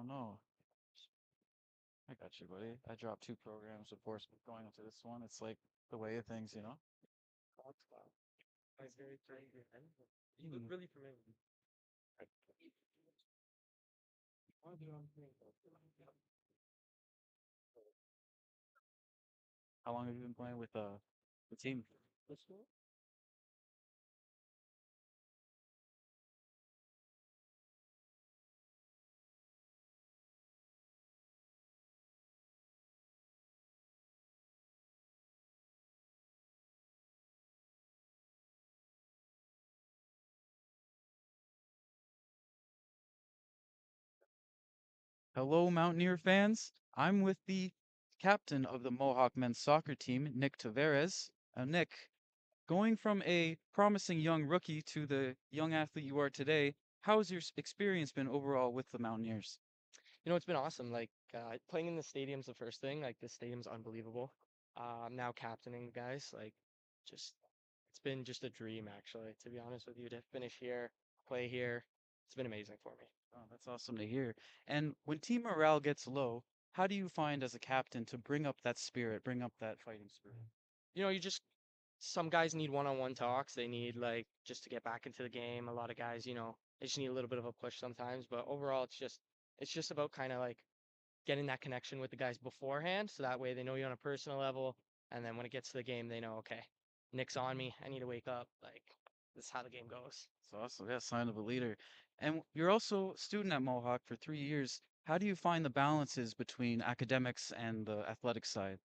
Oh no, I got you, buddy. I dropped two programs, of course, but going into this one. It's like the way of things, you know? Wow. That's very strange. You look Hmm. really familiar. Why do I think How long have you been playing with the team? this one? Hello, Mountaineer fans. I'm with the captain of the Mohawk men's soccer team, Nick Taveras. Nick, going from a promising young rookie to the young athlete you are today, how's your experience been overall with the Mountaineers? It's been awesome. Playing in the stadium's the first thing. Like the stadium's unbelievable. I'm now captaining the guys. Just it's been just a dream actually, to be honest with you, to finish here, play here. It's been amazing for me. Oh, that's awesome to hear. And when team morale gets low, how do you find as a captain to bring up that spirit, bring up that fighting spirit? You just some guys need one-on-one talks. They need like just to get back into the game. A lot of guys, they just need a little bit of a push sometimes. But overall, it's just about kind of like getting that connection with the guys beforehand, so that way they know you on a personal level, and then when it gets to the game, they know, okay, Nick's on me. I need to wake up. Like this is how the game goes. It's awesome. Yeah, sign of a leader. And you're also a student at Mohawk for 3 years. How do you find the balances between academics and the athletic side?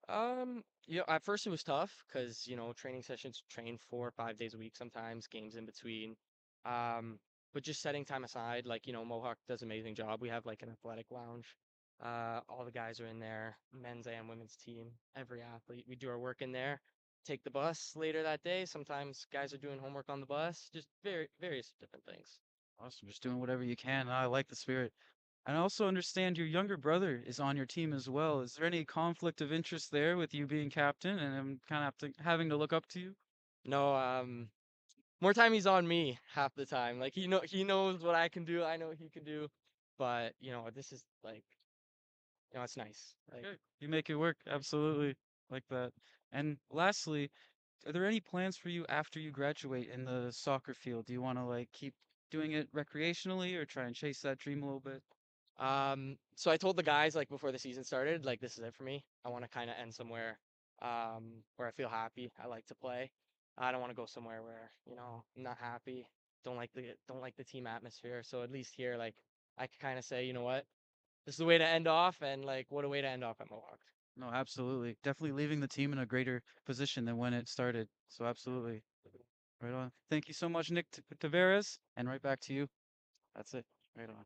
At first it was tough because training sessions train 4 or 5 days a week sometimes, games in between. But just setting time aside, like Mohawk does an amazing job. We have like an athletic lounge. All the guys are in there, men's and women's team. Every athlete, we do our work in there. Take the bus later that day. Sometimes guys are doing homework on the bus. Just various different things. Awesome. Just doing whatever you can. I like the spirit. And I also understand your younger brother is on your team as well. Is there any conflict of interest there with you being captain and him kind of having to look up to you? No, more time he's on me half the time. Like he knows what I can do. I know what he can do. But this is like it's nice. Like Good. You make it work. Absolutely. Like that. And lastly, are there any plans for you after you graduate in the soccer field? Do you want to like keep doing it recreationally or try and chase that dream a little bit? so I told the guys like before the season started, like this is it for me. I want to kind of end somewhere where I feel happy. I like to play. I don't want to go somewhere where, I'm not happy. Don't like the team atmosphere. So at least here like I can kind of say, you know what? This is the way to end off, and like what a way to end off at Mohawk. No, absolutely. Definitely leaving the team in a greater position than when it started. So absolutely. Right on. Thank you so much, Nick Taveras, and right back to you. That's it. Right on.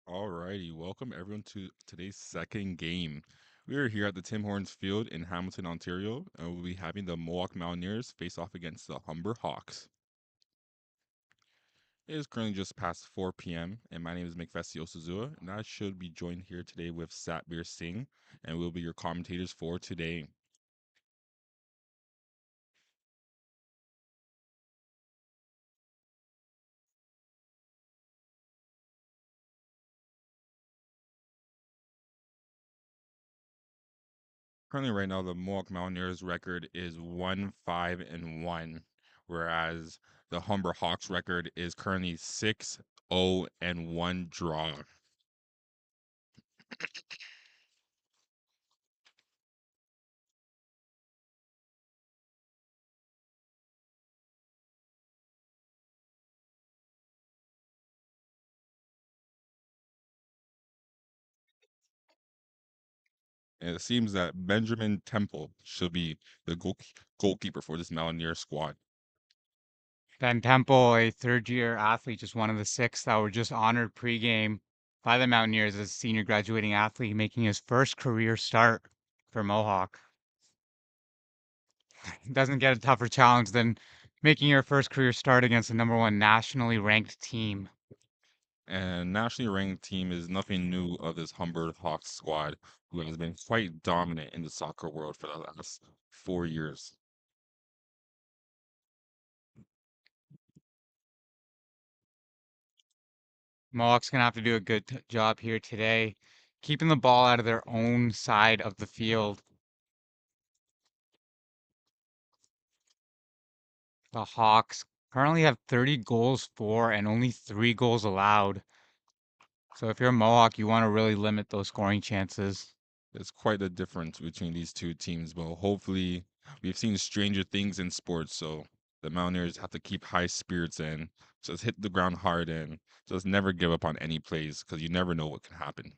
Alrighty, welcome everyone to today's second game. We are here at the Tim Hortons Field in Hamilton, Ontario, and we'll be having the Mohawk Mountaineers face off against the Humber Hawks. It is currently just past 4 p.m., and my name is Mikvesi Osuzua, and I should be joined here today with Satbir Singh, and we'll be your commentators for today. Currently, right now, the Mohawk Mountaineers record is 1-5-1, whereas the Humber Hawks record is currently 6-0-1 draw. And it seems that Benjamin Temple should be the goalkeeper for this Mountaineer squad. Ben Temple, a third-year athlete, just one of the six that were just honored pregame by the Mountaineers as a senior graduating athlete, making his first career start for Mohawk. Doesn't get a tougher challenge than making your first career start against the number one nationally ranked team. And nationally ranked team is nothing new of this Humber Hawks squad, who has been quite dominant in the soccer world for the last 4 years. Mohawk's gonna have to do a good job here today, keeping the ball out of their own side of the field. The Hawks currently have 30 goals for and only 3 goals allowed. So if you're a Mohawk, you want to really limit those scoring chances. There's quite a difference between these two teams, but hopefully we've seen stranger things in sports, so the Mountaineers have to keep high spirits and just hit the ground hard and just never give up on any plays because you never know what can happen.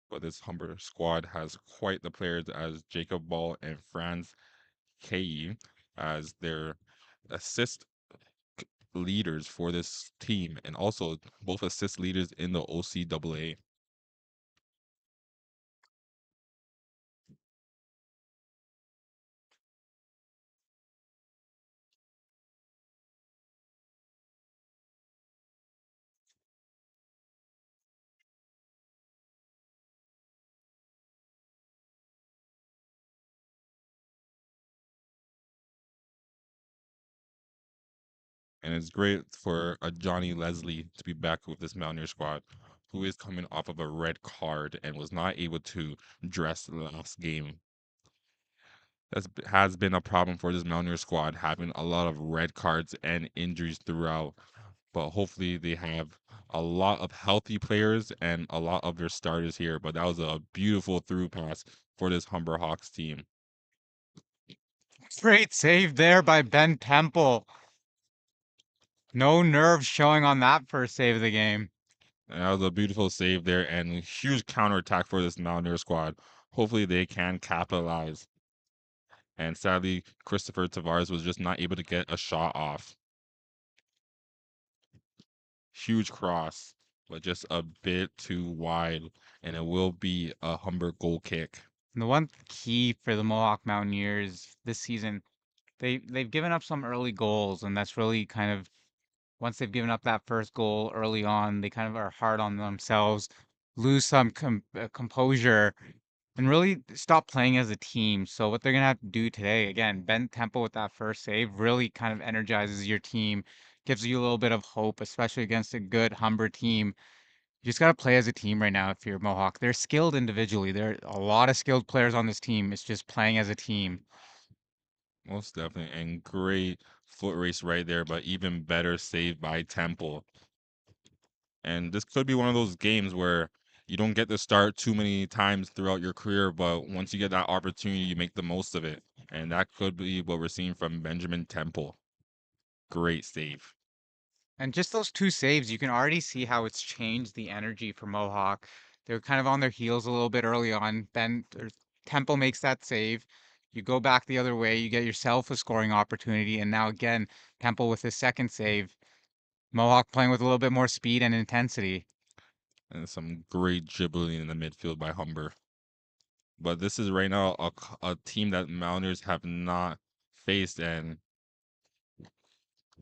But this Humber squad has quite the players as Jacob Ball and Franz Kei as their assist leaders for this team and also both assist leaders in the OCAA. And it's great for a Johnny Leslie to be back with this Mountaineer squad, who is coming off of a red card and was not able to dress the last game. That has been a problem for this Mountaineer squad, having a lot of red cards and injuries throughout. But hopefully they have a lot of healthy players and a lot of their starters here. But that was a beautiful through pass for this Humber Hawks team. Great save there by Ben Temple. No nerves showing on that first save of the game. And that was a beautiful save there and huge counterattack for this Mountaineer squad. Hopefully they can capitalize. And sadly, Christopher Tavares was just not able to get a shot off. Huge cross, but just a bit too wide, and it will be a Humber goal kick. And the one key for the Mohawk Mountaineers this season, they've given up some early goals, and that's really kind of once they've given up that first goal early on, they kind of are hard on themselves, lose some composure, and really stop playing as a team. So what they're gonna have to do today, again, bend tempo with that first save, really kind of energizes your team, gives you a little bit of hope, especially against a good Humber team. You just gotta play as a team right now if you're Mohawk. They're skilled individually. There are a lot of skilled players on this team. It's just playing as a team. Most definitely. And great foot race right there, but even better save by Temple. And this could be one of those games where you don't get to start too many times throughout your career, but once you get that opportunity, you make the most of it. And that could be what we're seeing from Benjamin Temple. Great save. And just those two saves, you can already see how it's changed the energy for Mohawk. They were kind of on their heels a little bit early on. Ben or Temple makes that save. You go back the other way, you get yourself a scoring opportunity, and now again, Temple with his second save. Mohawk playing with a little bit more speed and intensity. And some great dribbling in the midfield by Humber. But this is right now a team that Mountaineers have not faced, and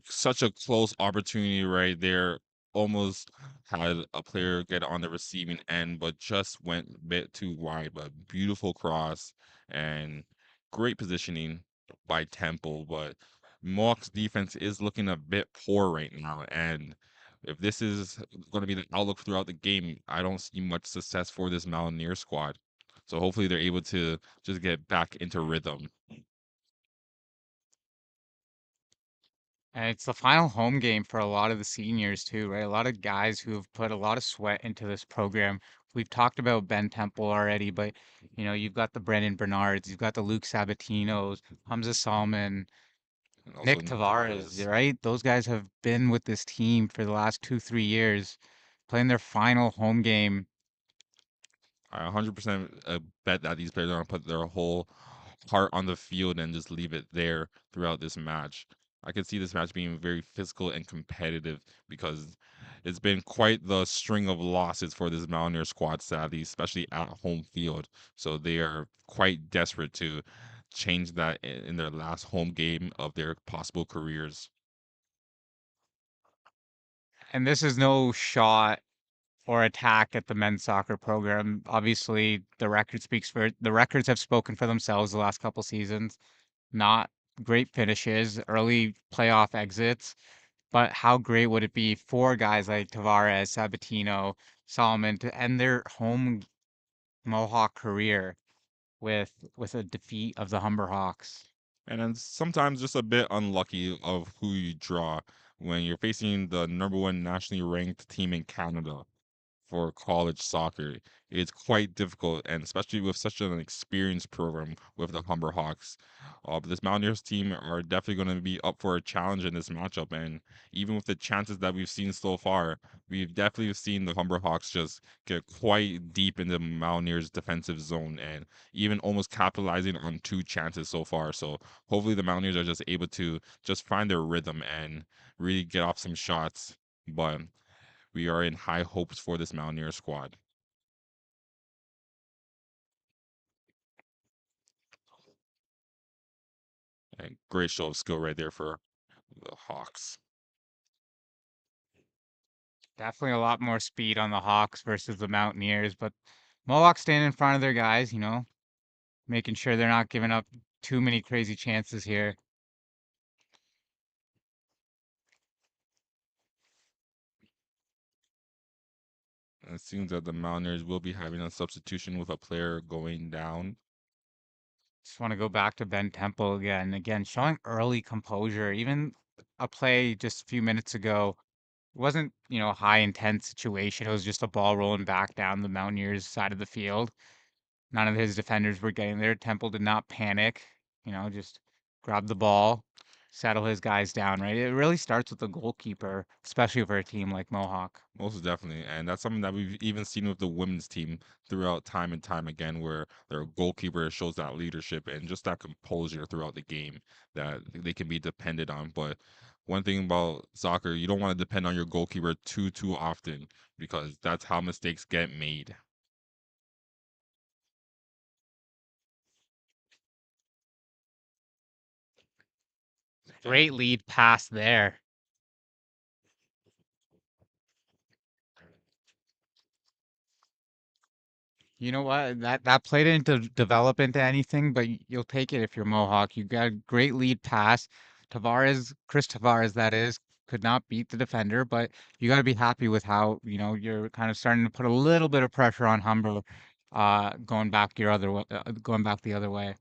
such a close opportunity right there. Almost had a player get on the receiving end, but just went a bit too wide. But beautiful cross and great positioning by Temple. But Mohawk's defense is looking a bit poor right now. And if this is going to be the outlook throughout the game, I don't see much success for this Mountaineer squad. So hopefully they're able to just get back into rhythm. And it's the final home game for a lot of the seniors too, right? A lot of guys who have put a lot of sweat into this program. We've talked about Ben Temple already, but you've got the Brendan Bernards, you've got the Luke Sabatinos, Hamza Salman, And also Nick Nick Tavares, Tavares. right? Those guys have been with this team for the last 2, 3 years, playing their final home game. I 100% bet that these players are going to put their whole heart on the field and just leave it there throughout this match. I could see this match being very physical and competitive because it's been quite the string of losses for this Mountaineer squad, sadly, especially at home field. So they are quite desperate to change that in their last home game of their possible careers. And this is no shot or attack at the men's soccer program. Obviously, the records have spoken for themselves the last couple seasons. Not great finishes, early playoff exits, but how great would it be for guys like Tavares, Sabatino, Solomon to end their home Mohawk career with a defeat of the Humber Hawks? And then sometimes just a bit unlucky of who you draw when you're facing the number one nationally ranked team in Canada for college soccer. It's quite difficult, and especially with such an experienced program with the Humber Hawks. But this Mountaineers team are definitely going to be up for a challenge in this matchup. And even with the chances that we've seen so far, we've definitely seen the Humber Hawks just get quite deep in the Mountaineers' defensive zone and even almost capitalizing on two chances so far. So hopefully the Mountaineers are just able to just find their rhythm and really get off some shots. But we are in high hopes for this Mountaineer squad. And great show of skill right there for the Hawks. Definitely a lot more speed on the Hawks versus the Mountaineers, but Mohawks staying in front of their guys, making sure they're not giving up too many crazy chances here. And it seems that the Mountaineers will be having a substitution with a player going down. Just want to go back to Ben Temple again. Again, showing early composure. Even a play just a few minutes ago, it wasn't, a high intense situation. It was just a ball rolling back down the Mountaineers side of the field. None of his defenders were getting there. Temple did not panic, just grab the ball, settle his guys down, right? It really starts with the goalkeeper, especially for a team like Mohawk. Most definitely. And that's something that we've even seen with the women's team throughout time and time again, where their goalkeeper shows that leadership and just that composure throughout the game that they can be depended on. But one thing about soccer, you don't want to depend on your goalkeeper too often because that's how mistakes get made. Great lead pass there. You know what? That play didn't develop into anything, but you'll take it if you're Mohawk. You got a great lead pass. Chris Tavares, that is, could not beat the defender, but you got to be happy with how, you're kind of starting to put a little bit of pressure on Humber, going back the other way.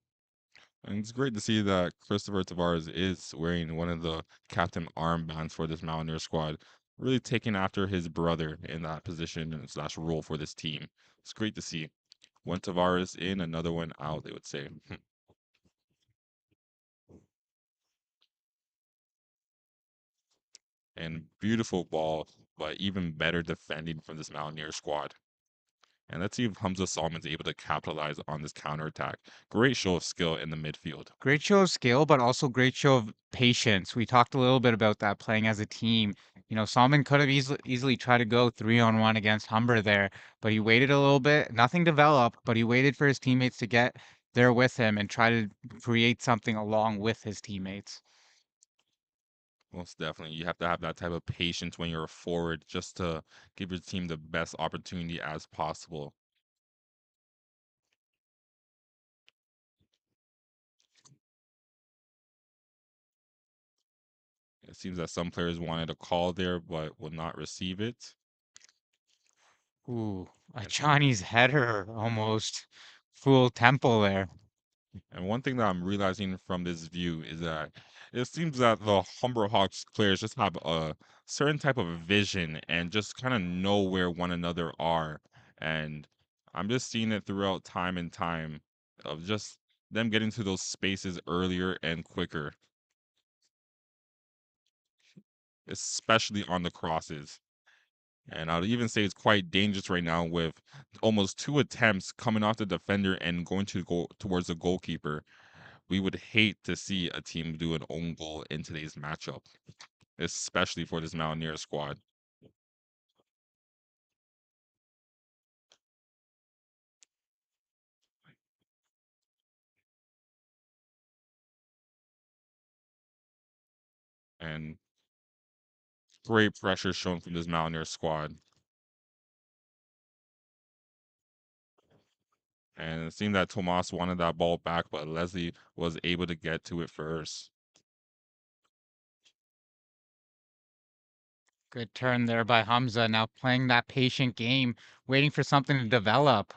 And it's great to see that Christopher Tavares is wearing one of the captain armbands for this Mountaineer squad, really taking after his brother in that position and slash role for this team. It's great to see. One Tavares in, another one out, they would say. And beautiful ball, but even better defending from this Mountaineer squad. And let's see if Hamza Salman's able to capitalize on this counterattack. Great show of skill in the midfield. Great show of skill, but also great show of patience. We talked a little bit about that playing as a team. Salman could have easily tried to go 3-on-1 against Humber there, but he waited a little bit. Nothing developed, but he waited for his teammates to get there with him and try to create something along with his teammates. Most definitely. You have to have that type of patience when you're a forward just to give your team the best opportunity as possible. It seems that some players wanted a call there but would not receive it. Ooh, a And, Chinese header almost full tempo there. and one thing that I'm realizing from this view is that it seems that the Humber Hawks players just have a certain type of vision and just kind of know where one another are. And I'm just seeing it throughout time and time of just them getting to those spaces earlier and quicker, especially on the crosses. And I'd even say it's quite dangerous right now with almost two attempts coming off the defender and going to go towards the goalkeeper. We would hate to see a team do an own goal in today's matchup, especially for this Mountaineer squad. And great pressure shown from this Mountaineer squad. And it seemed that Tomas wanted that ball back, but Leslie was able to get to it first. Good turn there by Hamza. Now playing that patient game, waiting for something to develop.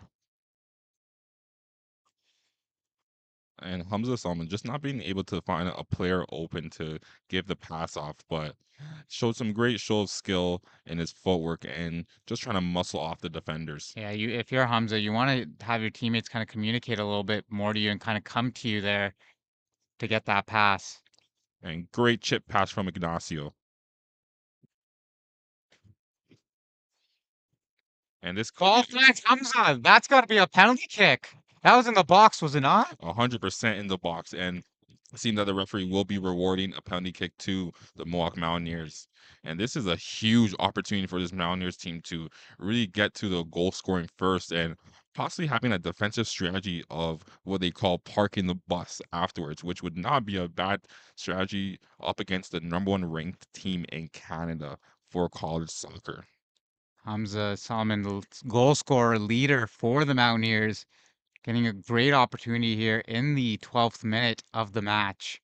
And Hamza Salman just not being able to find a player open to give the pass off, but showed some great show of skill in his footwork and just trying to muscle off the defenders. Yeah, if you're Hamza, you want to have your teammates kind of communicate a little bit more to you and kind of come to you there to get that pass. And great chip pass from Ignacio. And this could Ball be flags Hamza. That's got to be a penalty kick. That was in the box, was it not? 100% in the box. And it seems that the referee will be rewarding a penalty kick to the Mohawk Mountaineers. And this is a huge opportunity for this Mountaineers team to really get to the goal scoring first and possibly having a defensive strategy of what they call parking the bus afterwards, which would not be a bad strategy up against the number one ranked team in Canada for college soccer. Hamza Salman, the goal scorer leader for the Mountaineers, getting a great opportunity here in the 12th minute of the match.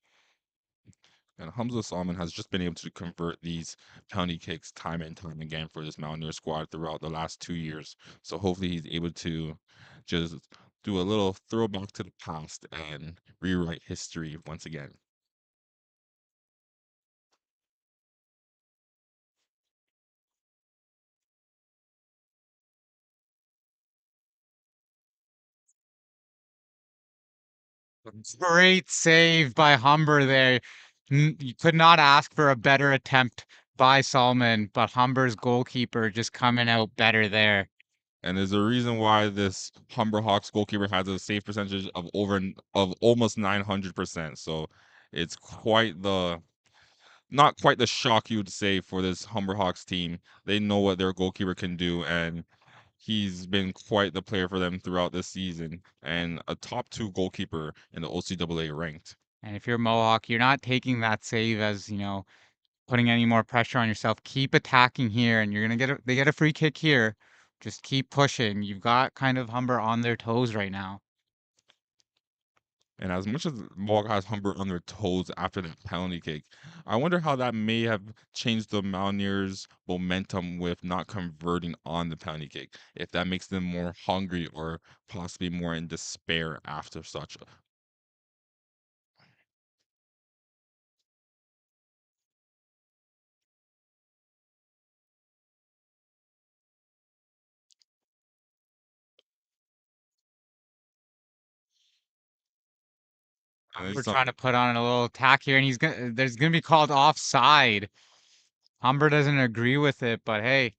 And Hamza Salman has just been able to convert these penalty kicks time and time again for this Mountaineer squad throughout the last 2 years. So hopefully he's able to just do a little throwback to the past and rewrite history once again. Great save by Humber there. You could not ask for a better attempt by Salman, but Humber's goalkeeper just coming out better there. And there's a reason why this Humber Hawks goalkeeper has a save percentage of almost 900%. So it's quite the not quite the shock you would say for this Humber Hawks team. They know what their goalkeeper can do, and he's been quite the player for them throughout this season and a top two goalkeeper in the OCAA ranked. And if you're Mohawk, you're not taking that save as, putting any more pressure on yourself. Keep attacking here, and you're gonna they get a free kick here. Just keep pushing. You've got kind of Humber on their toes right now. And as much as Mohawk has Humber on their toes after that penalty kick, I wonder how that may have changed the Mountaineers' momentum with not converting on the penalty kick. If that makes them more hungry or possibly more in despair after such. And We're it's trying to put on a little attack here, and there's gonna be called offside. Humber doesn't agree with it, but hey,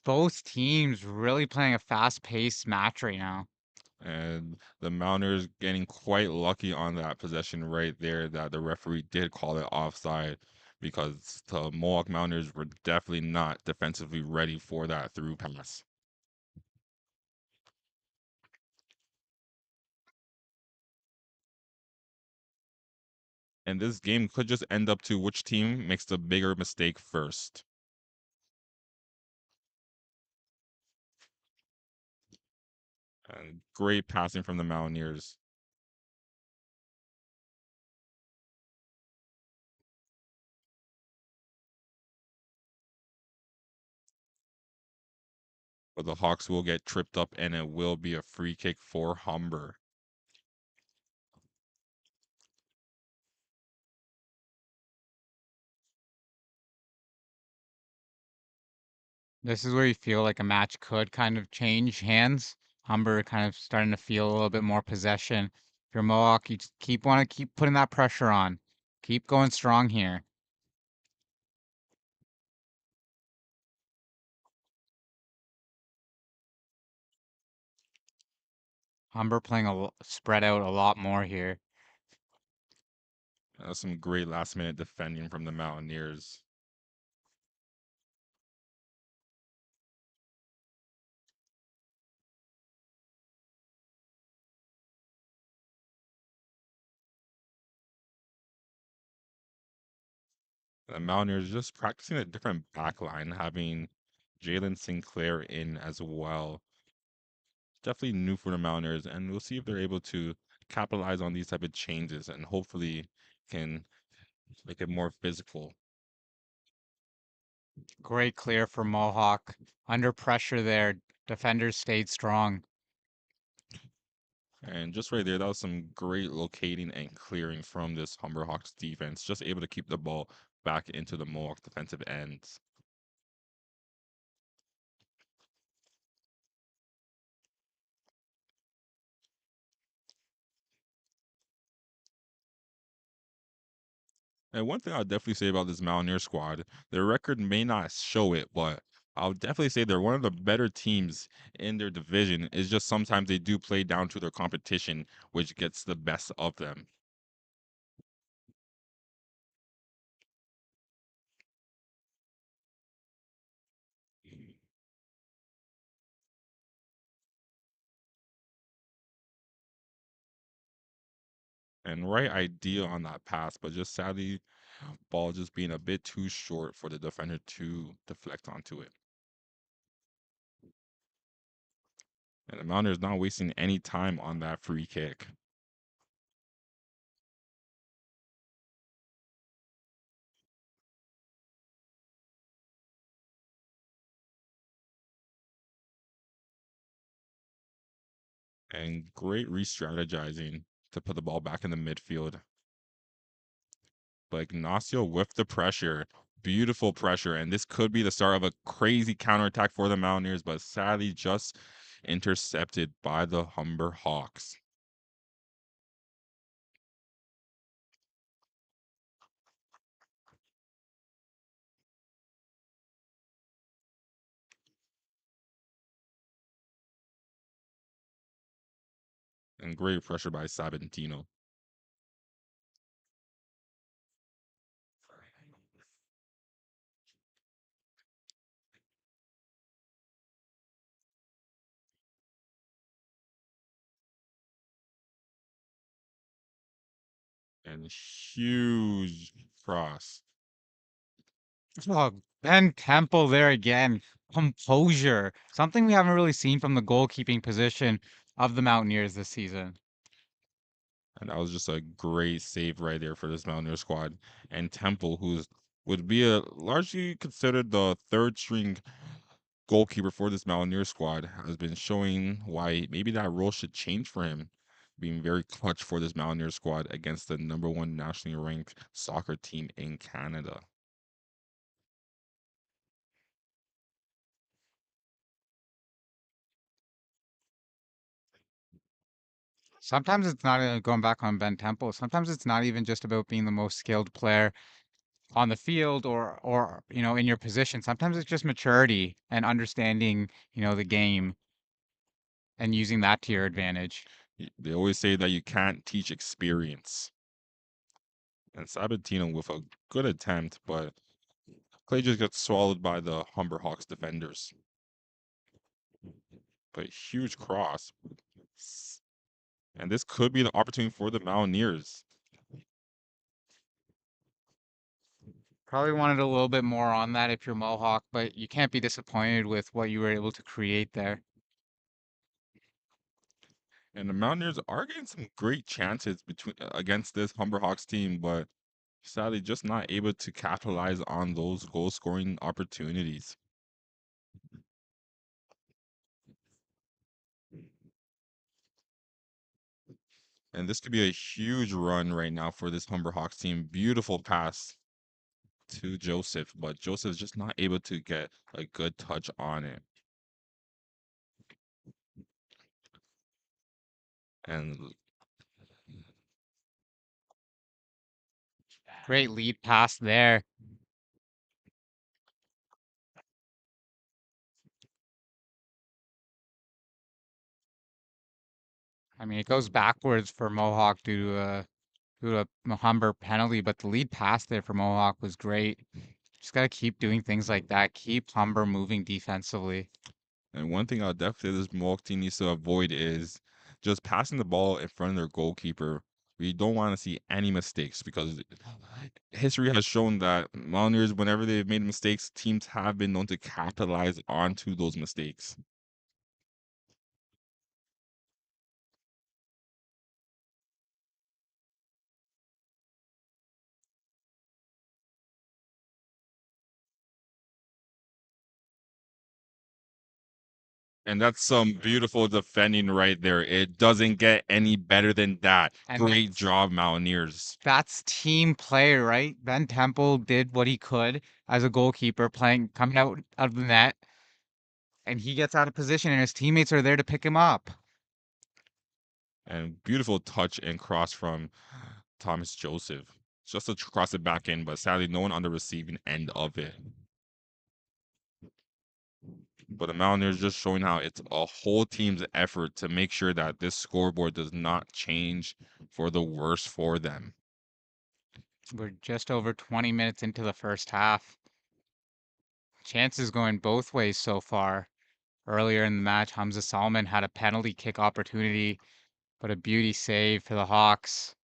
Both teams really playing a fast-paced match right now. And the Mountaineers getting quite lucky on that possession right there that the referee did call it offside because the Mohawk Mountaineers were definitely not defensively ready for that through pass. And this game could just end up to which team makes the bigger mistake first. And great passing from the Mountaineers. But the Hawks will get tripped up and it will be a free kick for Humber. This is where you feel like a match could kind of change hands. Humber kind of starting to feel a little bit more possession. If you're Mohawk, you just keep putting that pressure on. Keep going strong here. Humber playing spread out a lot more here. Some great last minute defending from the Mountaineers. The Mountaineers just practicing a different back line, having Jalen Sinclair in as well. Definitely new for the Mountaineers, and we'll see if they're able to capitalize on these type of changes and hopefully can make it more physical. Great clear for Mohawk. Under pressure there, defenders stayed strong. And just right there, that was some great locating and clearing from this Humber Hawks defense, just able to keep the ball back into the Mohawk defensive ends. And one thing I'll definitely say about this Mountaineer squad, their record may not show it, but I'll definitely say they're one of the better teams in their division. It's just sometimes they do play down to their competition, which gets the best of them. And right idea on that pass, but just sadly, ball just being a bit too short for the defender to deflect onto it. And the Mountaineers not wasting any time on that free kick. And great re-strategizing to put the ball back in the midfield. But Ignacio with the pressure, beautiful pressure, and this could be the start of a crazy counterattack for the Mountaineers, but sadly just intercepted by the Humber Hawks. And great pressure by Sabentino. And huge cross. Oh, Ben Temple there again. Composure. Something we haven't really seen from the goalkeeping position of the Mountaineers this season. And that was just a great save right there for this Mountaineer squad. And Temple, who's would be a largely considered the third string goalkeeper for this Mountaineer squad, has been showing why maybe that role should change for him, being very clutch for this Mountaineer squad against the number one nationally ranked soccer team in Canada. Sometimes it's not going back on Ben Temple. Sometimes it's not even just about being the most skilled player on the field or in your position. Sometimes it's just maturity and understanding, the game and using that to your advantage. They always say that you can't teach experience. And Sabatino with a good attempt, but Clay just gets swallowed by the Humber Hawks defenders. But huge cross. And this could be the opportunity for the Mountaineers. Probably wanted a little bit more on that if you're Mohawk, but you can't be disappointed with what you were able to create there. And the Mountaineers are getting some great chances between against this Humber Hawks team, but sadly just not able to capitalize on those goal scoring opportunities. And this could be a huge run right now for this Humber Hawks team. Beautiful pass to Joseph, but Joseph's just not able to get a good touch on it. And Great lead pass there. I mean, it goes backwards for Mohawk due to a Humber penalty, but the lead pass there for Mohawk was great. Just got to keep doing things like that. Keep Humber moving defensively. and one thing I'll definitely this Mohawk team needs to avoid is just passing the ball in front of their goalkeeper. We don't want to see any mistakes because history has shown that Mountaineers, whenever they've made mistakes, teams have been known to capitalize onto those mistakes. And that's some beautiful defending right there. It doesn't get any better than that. And Great job, Mountaineers. that's team play, right? Ben Temple did what he could as a goalkeeper, coming out of the net, and he gets out of position, and his teammates are there to pick him up. And beautiful touch and cross from Thomas Joseph. Just to cross it back in, but sadly, no one on the receiving end of it. But the Mountaineers just showing how it's a whole team's effort to make sure that this scoreboard does not change for the worse for them. We're just over 20 minutes into the first half. Chances going both ways so far. Earlier in the match, Hamza Salman had a penalty kick opportunity, but a beauty save for the Hawks.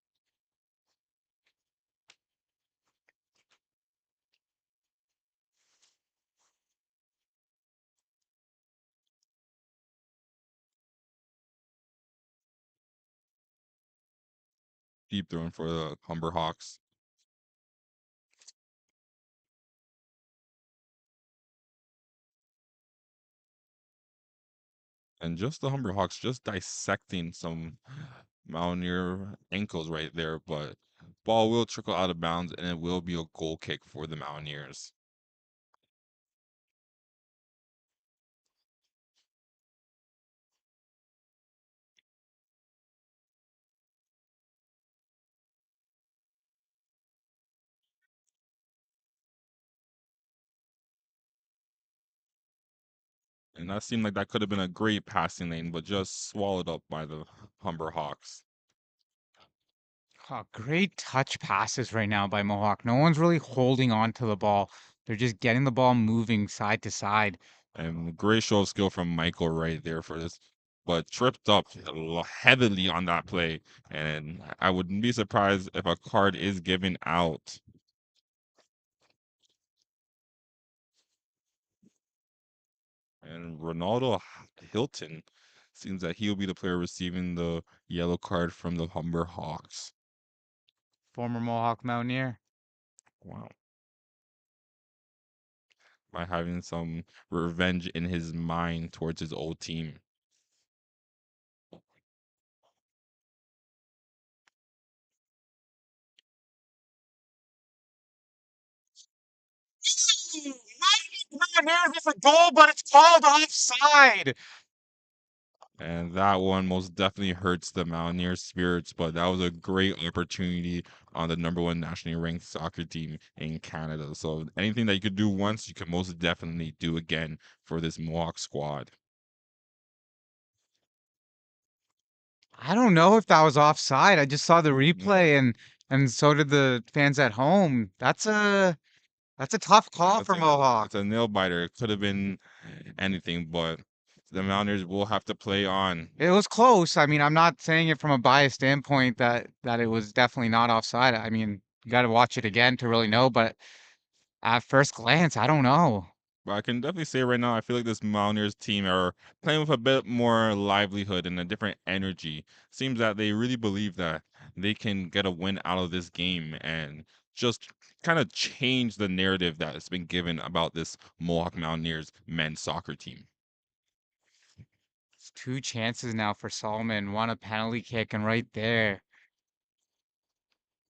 Deep throwing for the Humber Hawks. And just the Humber Hawks just dissecting some Mountaineer ankles right there, but ball will trickle out of bounds and it will be a goal kick for the Mountaineers. And that seemed like that could have been a great passing lane, but just swallowed up by the Humber Hawks. Oh, great touch passes right now by Mohawk. No one's really holding on to the ball. They're just getting the ball moving side to side. And great show of skill from Michael right there for this, but tripped up heavily on that play. And I wouldn't be surprised if a card is given out. And Ronaldo Hilton seems that he'll be the player receiving the yellow card from the Humber Hawks. Former Mohawk Mountaineer. Wow. By having some revenge in his mind towards his old team. Mountaineers with a goal, but it's called offside. And that one most definitely hurts the Mountaineers' spirits, but that was a great opportunity on the number one nationally ranked soccer team in Canada. So anything that you could do once, you can most definitely do again for this Mohawk squad. I don't know if that was offside. I just saw the Mm, replay and so did the fans at home. That's a tough call That's for a Mohawk. that's a nail biter. It could have been anything, but the Mountaineers will have to play on. It was close. I mean, I'm not saying it from a biased standpoint that it was definitely not offside. I mean, you got to watch it again to really know, but at first glance, I don't know. But I can definitely say right now, I feel like this Mountaineers team are playing with a bit more livelihood and a different energy. Seems that they really believe that they can get a win out of this game and just kind of change the narrative that has been given about this Mohawk Mountaineers men's soccer team. It's two chances now for Solomon, one a penalty kick, and right there.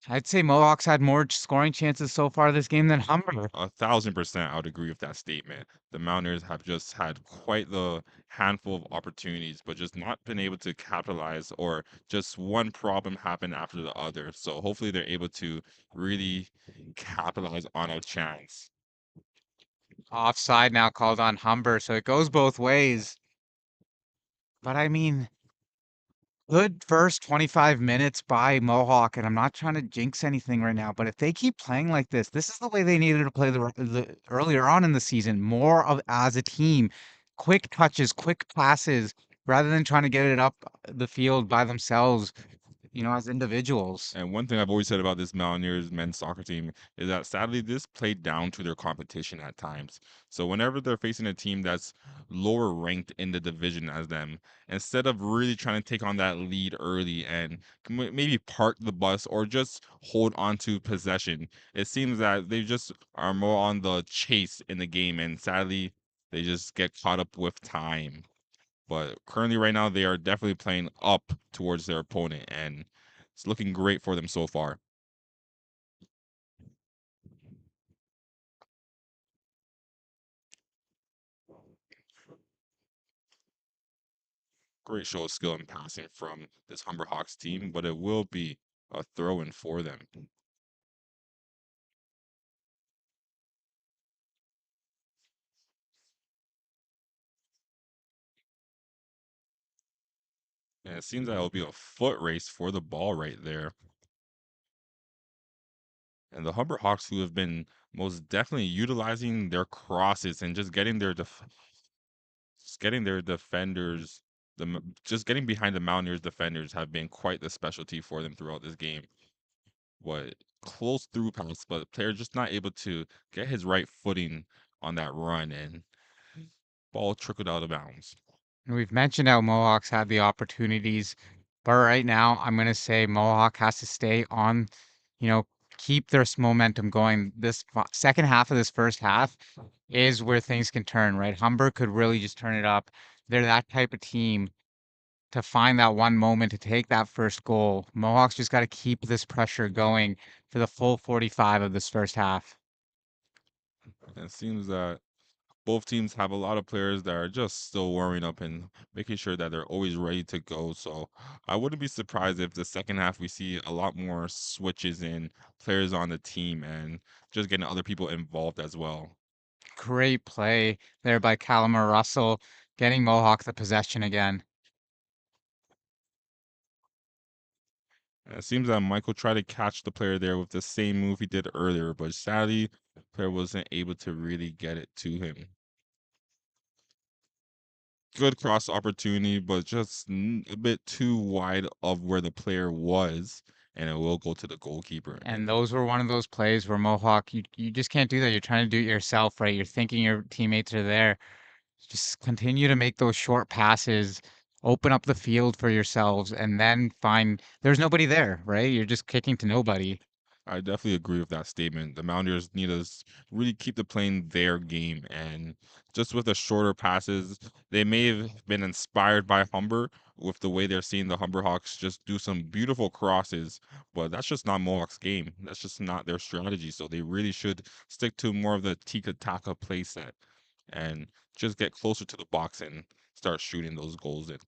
I'd say Mohawks had more scoring chances so far this game than Humber. 1,000% I would agree with that statement. The Mountaineers have just had quite the handful of opportunities, but just not been able to capitalize, or just one problem happen after the other. So hopefully they're able to really capitalize on a chance. Offside now called on Humber, so it goes both ways. But I mean, good first 25 minutes by Mohawk, and I'm not trying to jinx anything right now, but if they keep playing like this is the way they needed to play the earlier on in the season, more of as a team, quick touches, quick passes, rather than trying to get it up the field by themselves, as individuals. And one thing I've always said about this Mountaineers men's soccer team is that sadly this played down to their competition at times. So whenever they're facing a team that's lower ranked in the division as them, instead of really trying to take on that lead early and maybe park the bus or just hold on to possession, it seems that they just are more on the chase in the game, and sadly they just get caught up with time. But currently, right now, they are definitely playing up towards their opponent, and it's looking great for them so far. Great show of skill and passing from this Humber Hawks team, but it will be a throw in for them. And it seems that it'll be a foot race for the ball right there. And the Humber Hawks, who have been most definitely utilizing their crosses and just getting their defenders, just getting behind the Mountaineers defenders, have been quite the specialty for them throughout this game. What close through pass, but the player just not able to get his right footing on that run, and ball trickled out of bounds. And we've mentioned how Mohawks had the opportunities, but right now I'm going to say Mohawk has to stay on, you know, keep their momentum going. This second half of this first half is where things can turn, right? Humber could really just turn it up. They're that type of team to find that one moment to take that first goal. Mohawks just got to keep this pressure going for the full 45 of this first half. And it seems that both teams have a lot of players that are just still warming up and making sure that they're always ready to go. So I wouldn't be surprised if the second half we see a lot more switches in players on the team and just getting other people involved as well. Great play there by Callum Russell, getting Mohawk the possession again. And it seems that Michael tried to catch the player there with the same move he did earlier, but sadly, the player wasn't able to really get it to him. Good cross opportunity, but just a bit too wide of where the player was, and it will go to the goalkeeper. And those were one of those plays where Mohawk, you just can't do that. You're trying to do it yourself, right? You're thinking your teammates are there. Just continue to make those short passes, open up the field for yourselves, and then find there's nobody there, right? You're just kicking to nobody. I definitely agree with that statement. The Mountaineers need to really keep the playing their game, and just with the shorter passes, they may have been inspired by Humber with the way they're seeing the Humber Hawks just do some beautiful crosses, but that's just not Mohawk's game. That's just not their strategy. So they really should stick to more of the Tika Taka play set and just get closer to the box and start shooting those goals in.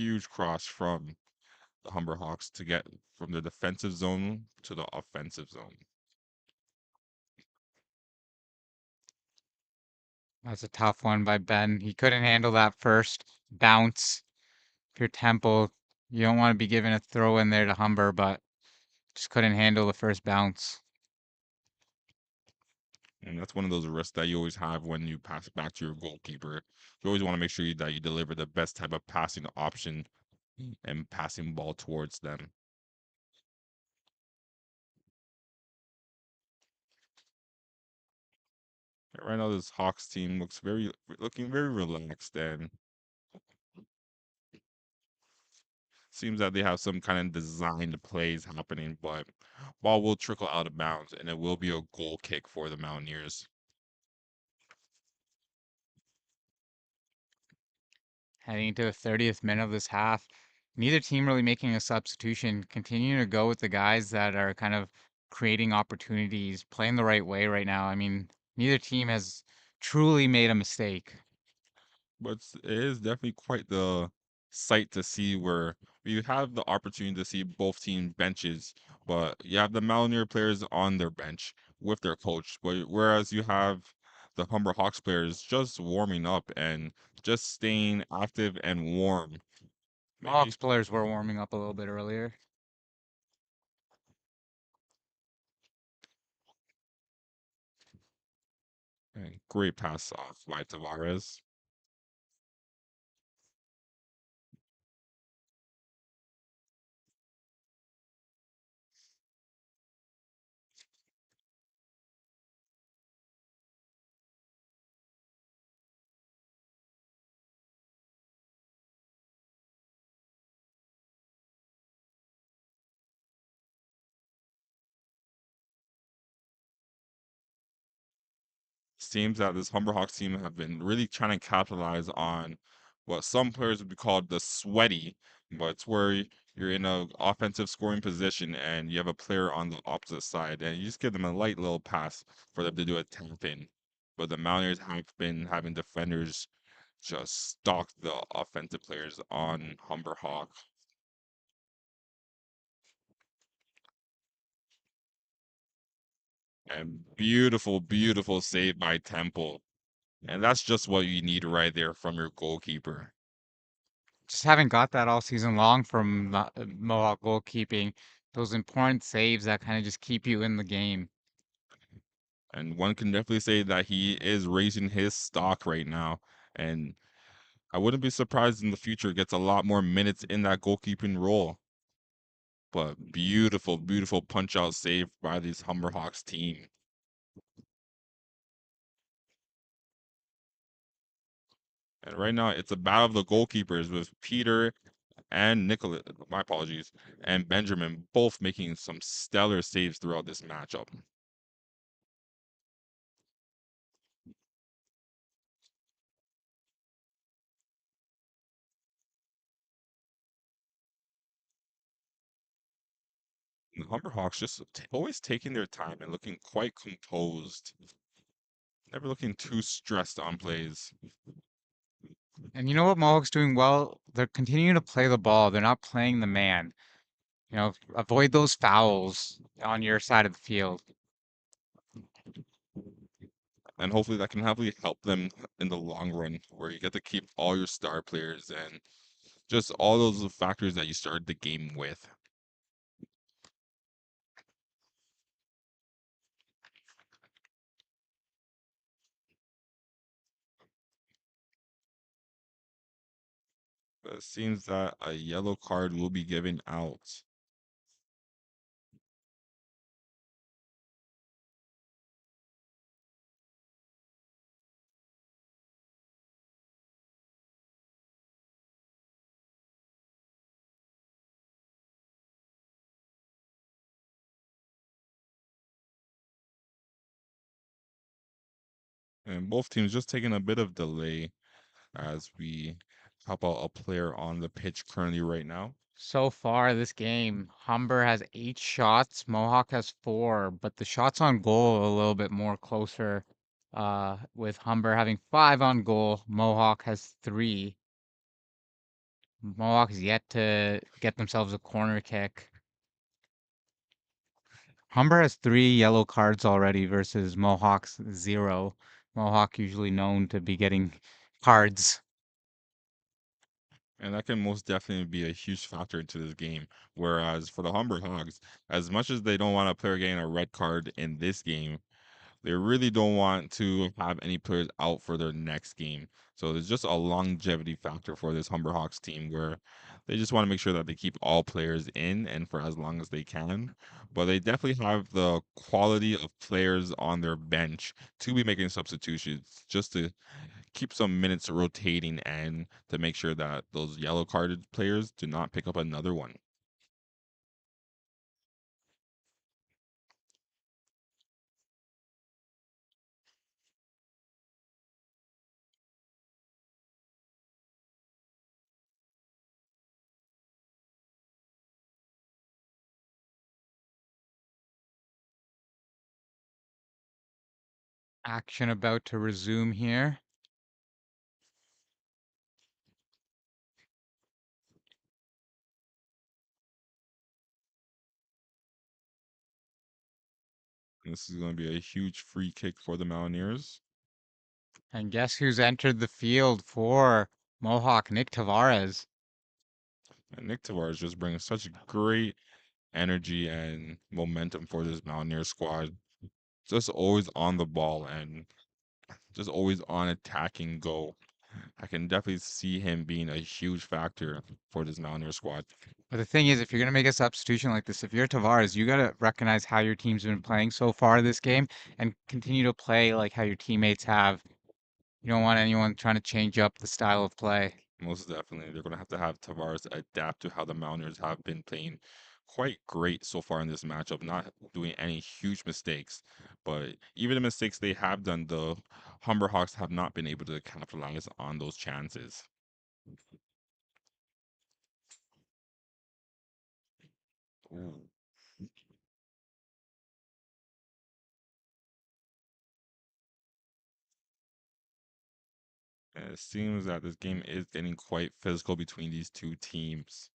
huge cross from the Humber Hawks to get from the defensive zone to the offensive zone. That's a tough one by Ben. He couldn't handle that first bounce. If you're Temple, you don't want to be giving a throw in there to Humber, but just couldn't handle the first bounce. And that's one of those risks that you always have when you pass back to your goalkeeper. You always want to make sure that you deliver the best type of passing option and passing ball towards them. Right now, this Hawks team looking very relaxed, and seems that they have some kind of designed plays happening, but ball will trickle out of bounds, and it will be a goal kick for the Mountaineers. Heading into the 30th minute of this half, neither team really making a substitution, continuing to go with the guys that are kind of creating opportunities, playing the right way right now. I mean, neither team has truly made a mistake. But it is definitely quite the sight to see where we have the opportunity to see both team benches, but you have the Mountaineer players on their bench with their coach, but whereas you have the Humber Hawks players just warming up and just staying active and warm. Maybe Hawks players were warming up a little bit earlier. great pass off by Tavares. Seems that this Humber Hawks team have been really trying to capitalize on what some players would be called the sweaty, but it's where you're in a offensive scoring position and you have a player on the opposite side and you just give them a light little pass for them to do a tap in. But the Mountaineers have been having defenders just stalk the offensive players on Humber Hawk. And beautiful, beautiful save by Temple. And that's just what you need right there from your goalkeeper. Just haven't got that all season long from Mohawk goalkeeping. Those important saves that kind of just keep you in the game. And one can definitely say that he is raising his stock right now. And I wouldn't be surprised in the future gets a lot more minutes in that goalkeeping role. But beautiful, beautiful punch out save by this Humber Hawks team. And right now it's a battle of the goalkeepers with Peter and Nicholas, my apologies, and Benjamin both making some stellar saves throughout this matchup. The Humber Hawks just always taking their time and looking quite composed, never looking too stressed on plays. And you know what Mohawk's doing well? They're continuing to play the ball. They're not playing the man. Avoid those fouls on your side of the field. And hopefully that can heavily help them in the long run, where you get to keep all your star players and just all those factors that you started the game with. But it seems that a yellow card will be given out. And both teams just taking a bit of delay as we help out a player on the pitch currently right now. So far this game, Humber has 8 shots, Mohawk has 4, but the shots on goal are a little bit more closer. With Humber having 5 on goal, Mohawk has 3. Mohawk has yet to get themselves a corner kick. Humber has 3 yellow cards already versus Mohawk's 0. Mohawk usually known to be getting cards. And that can most definitely be a huge factor into this game. Whereas for the Humber Hogs, as much as they don't want a player getting a red card in this game, they really don't want to have any players out for their next game. So there's just a longevity factor for this Humber Hawks team where they just want to make sure that they keep all players in and for as long as they can. But they definitely have the quality of players on their bench to be making substitutions just to keep some minutes rotating and to make sure that those yellow carded players do not pick up another one. Action about to resume here. And this is going to be a huge free kick for the Mountaineers. And guess who's entered the field for Mohawk? Nick Tavares. And Nick Tavares just brings such great energy and momentum for this Mountaineer squad. Just always on the ball and just always on attacking go. I can definitely see him being a huge factor for this Mountaineer squad. But the thing is, if you're gonna make a substitution like this, if you're Tavares, you gotta recognize how your team's been playing so far this game and continue to play like how your teammates have. You don't want anyone trying to change up the style of play. Most definitely, they're going to have Tavares adapt to how the Mountaineers have been playing quite great so far in this matchup, not doing any huge mistakes. But even the mistakes they have done, the Humber Hawks have not been able to capitalize on those chances. Ooh. And it seems that this game is getting quite physical between these two teams.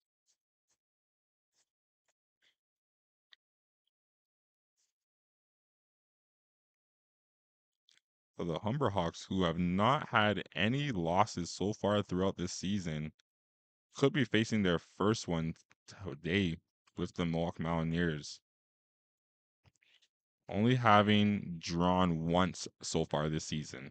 For the Humber Hawks, who have not had any losses so far throughout this season, could be facing their first one today with the Mohawk Mountaineers, only having drawn once so far this season.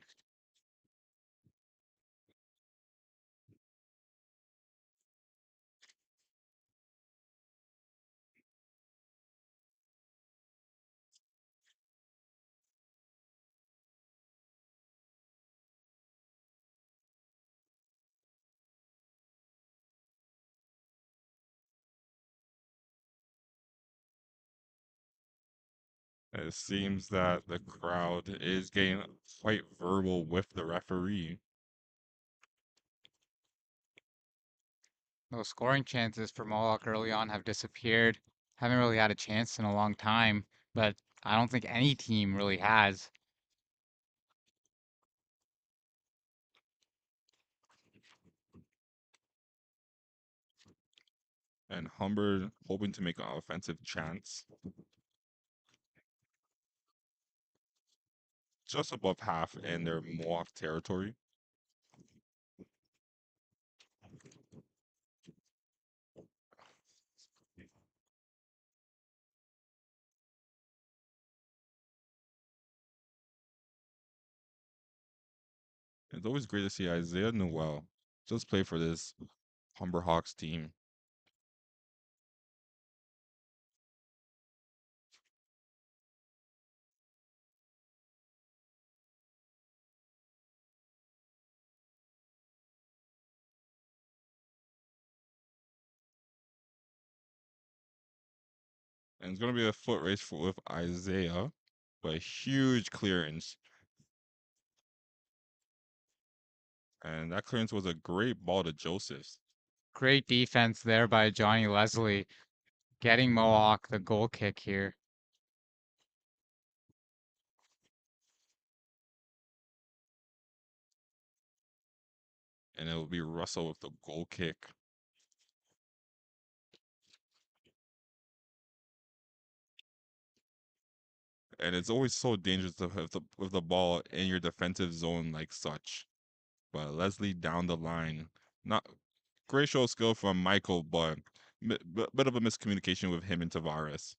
It seems that the crowd is getting quite verbal with the referee. Those scoring chances for Mohawk early on have disappeared. Haven't really had a chance in a long time, but I don't think any team really has. And Humber hoping to make an offensive chance just above half in their Mohawk territory. It's always great to see Isaiah Noel just play for this Humber Hawks team. And it's going to be a foot race with Isaiah, but a huge clearance. And that clearance was a great ball to Josephs. Great defense there by Johnny Leslie, getting Mohawk the goal kick here. And it will be Russell with the goal kick. and it's always so dangerous to have with the ball in your defensive zone like such. But Leslie down the line, not great show of skill from Michael, but bit of a miscommunication with him and Tavares.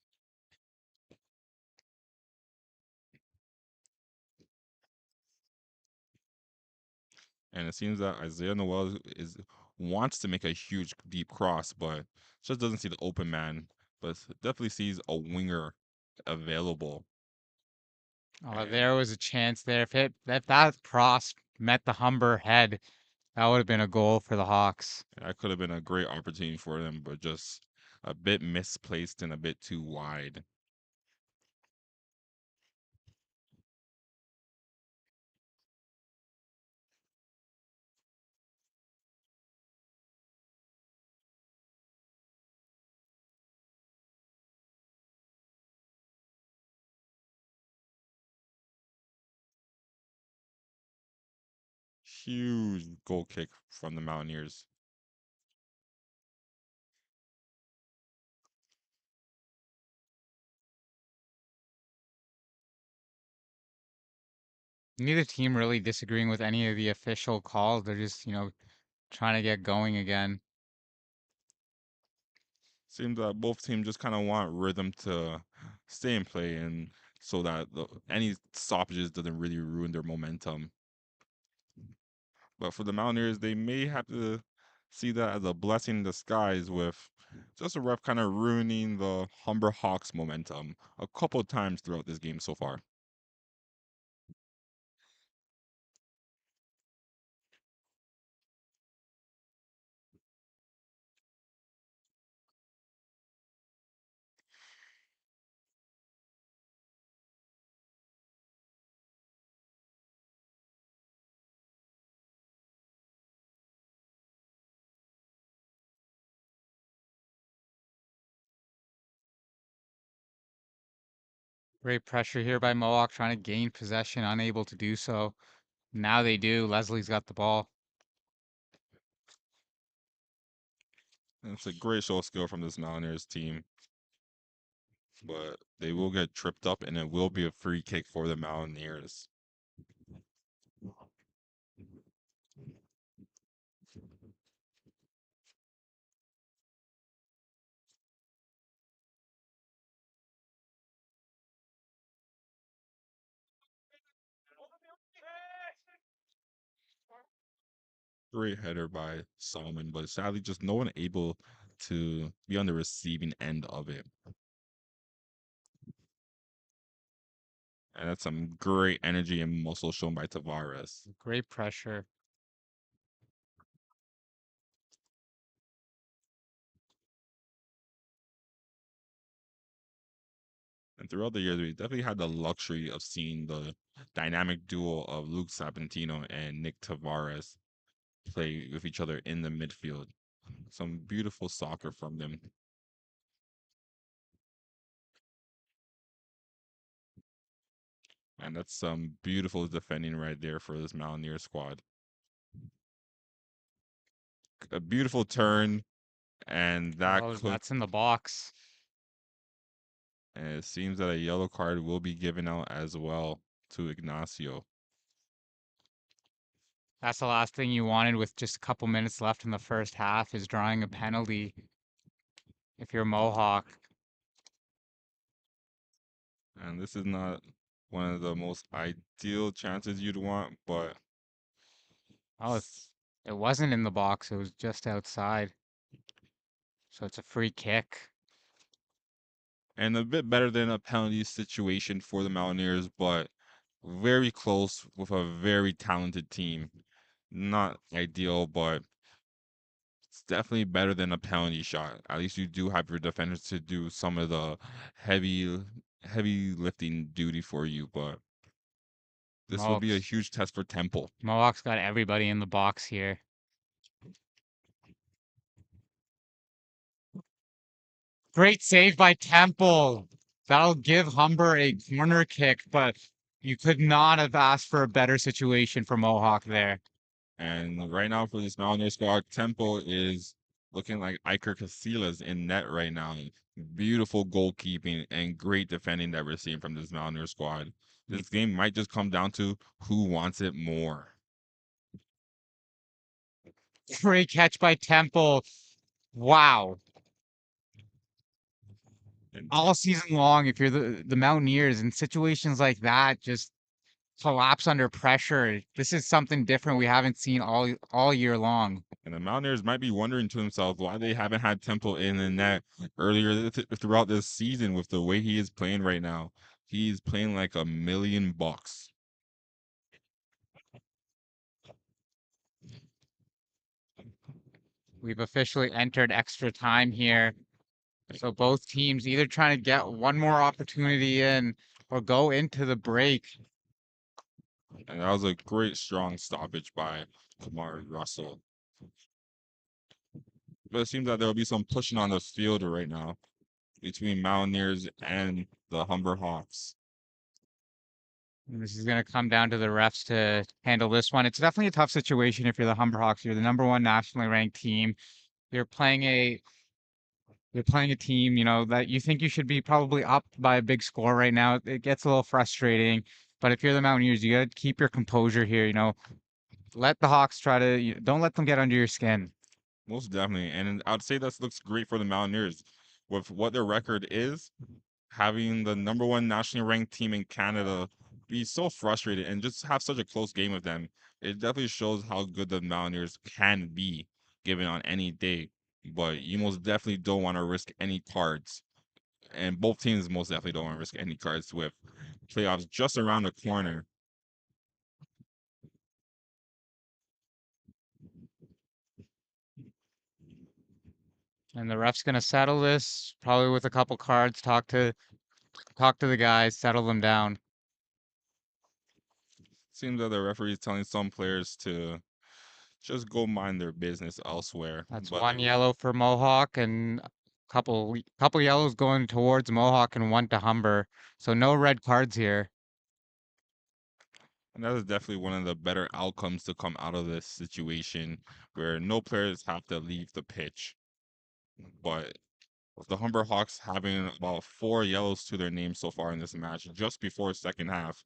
And it seems that Isaiah Noel is wants to make a huge deep cross, but just doesn't see the open man. But definitely sees a winger available. Oh, And there was a chance there. If that cross met the Humber head, that would have been a goal for the Hawks. that could have been a great opportunity for them, but just a bit misplaced and a bit too wide. Huge goal kick from the Mountaineers. Neither team really disagreeing with any of the official calls. They're just, trying to get going again. Seems that both teams just kind of want rhythm to stay in play, and so that any stoppages doesn't really ruin their momentum. But for the Mountaineers, they may have to see that as a blessing in disguise, with just a ref kind of ruining the Humber Hawks momentum a couple of times throughout this game so far. Great pressure here by Mohawk trying to gain possession, unable to do so. Now they do. Leslie's got the ball. And it's a great show of skill from this Mountaineers team, but they will get tripped up, and it will be a free kick for the Mountaineers. Great header by Solomon, but sadly, just no one able to be on the receiving end of it. And that's some great energy and muscle shown by Tavares. Great pressure. And throughout the years, we definitely had the luxury of seeing the dynamic duo of Luke Sabantino and Nick Tavares play with each other in the midfield. Some beautiful soccer from them. And that's some beautiful defending right there for this Mountaineer squad. A beautiful turn, and that Oh, could. that's in the box. And it seems that a yellow card will be given out as well to Ignacio. That's the last thing you wanted with just a couple minutes left in the first half is drawing a penalty if you're Mohawk. And this is not one of the most ideal chances you'd want, but Oh, it wasn't in the box. It was just outside. So it's a free kick. and a bit better than a penalty situation for the Mountaineers, but very close with a very talented team. Not ideal, but it's definitely better than a penalty shot. At least you do have your defenders to do some of the heavy lifting duty for you, but this will be a Mohawk's, huge test for Temple. Mohawk's got everybody in the box here. Great save by Temple. That'll give Humber a corner kick, but you could not have asked for a better situation for Mohawk there. And right now for this Mountaineer squad, Temple is looking like Iker Casillas in net right now. Beautiful goalkeeping and great defending that we're seeing from this Mountaineer squad. This game might just come down to who wants it more. Great catch by Temple. Wow. And, All season long, if you're the Mountaineers in situations like that, just collapse under pressure. This is something different we haven't seen all year long. and the Mountaineers might be wondering to themselves why they haven't had Temple in the net earlier throughout this season with the way he is playing right now. He's playing like $1 million. We've officially entered extra time here. So both teams either trying to get one more opportunity in or go into the break. And that was a great, strong stoppage by Kamari Russell. But it seems that there will be some pushing on the field right now between Mountaineers and the Humber Hawks. And this is going to come down to the refs to handle this one. It's definitely a tough situation if you're the Humber Hawks. You're the number one nationally ranked team. You're playing a you're playing a team, that you think you should be probably up by a big score right now. It gets a little frustrating. But if you're the Mountaineers, you got to keep your composure here. Let the Hawks try to, don't let them get under your skin. Most definitely. And I'd say that looks great for the Mountaineers. With what their record is, having the number one nationally ranked team in Canada be so frustrated and just have such a close game with them, it definitely shows how good the Mountaineers can be given on any day. But you most definitely don't want to risk any cards. And both teams most definitely don't want to risk any cards with playoffs just around the corner. And the ref's gonna settle this probably with a couple cards. Talk to the guys, settle them down. Seems that the referee is telling some players to just go mind their business elsewhere. That's But one yellow for Mohawk and a couple yellows going towards Mohawk and one to Humber. So no red cards here. and that is definitely one of the better outcomes to come out of this situation where no players have to leave the pitch. But with the Humber Hawks having about 4 yellows to their name so far in this match, just before second half,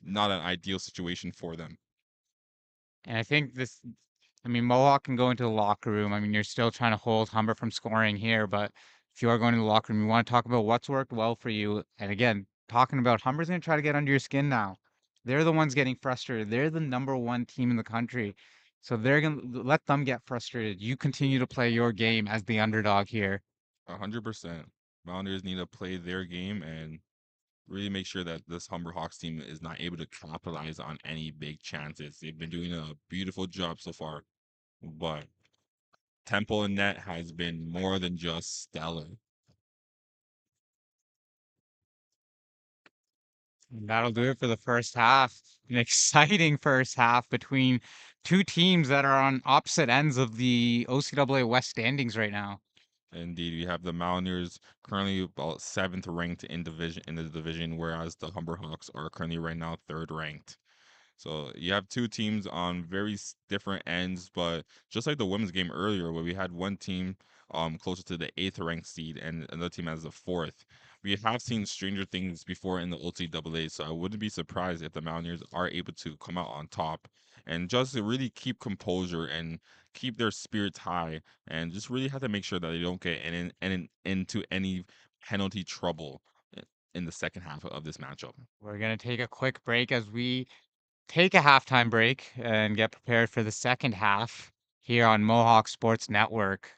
not an ideal situation for them. And I think Mohawk can go into the locker room. I mean, you're still trying to hold Humber from scoring here, but if you are going to the locker room, you want to talk about what's worked well for you. And again, talking about Humber's going to try to get under your skin now. They're the ones getting frustrated. They're the number one team in the country. So they're going to let them get frustrated. You continue to play your game as the underdog here. 100%. Mountaineers need to play their game and really make sure that this Humber Hawks team is not able to capitalize on any big chances. They've been doing a beautiful job so far, but Temple and net has been more than just stellar. And that'll do it for the first half. An exciting first half between two teams that are on opposite ends of the OCAA West standings right now. Indeed, we have the Mountaineers currently about seventh ranked in the division, whereas the Humber Hawks are currently right now third ranked. So you have two teams on very different ends, but just like the women's game earlier, where we had one team closer to the eighth ranked seed and another team as the fourth. We have seen stranger things before in the OCAA, so I wouldn't be surprised if the Mountaineers are able to come out on top and just really keep composure and keep their spirits high and just really have to make sure that they don't get into any penalty trouble in the second half of this matchup. We're going to take a quick break as we take a halftime break and get prepared for the second half here on Mohawk Sports Network.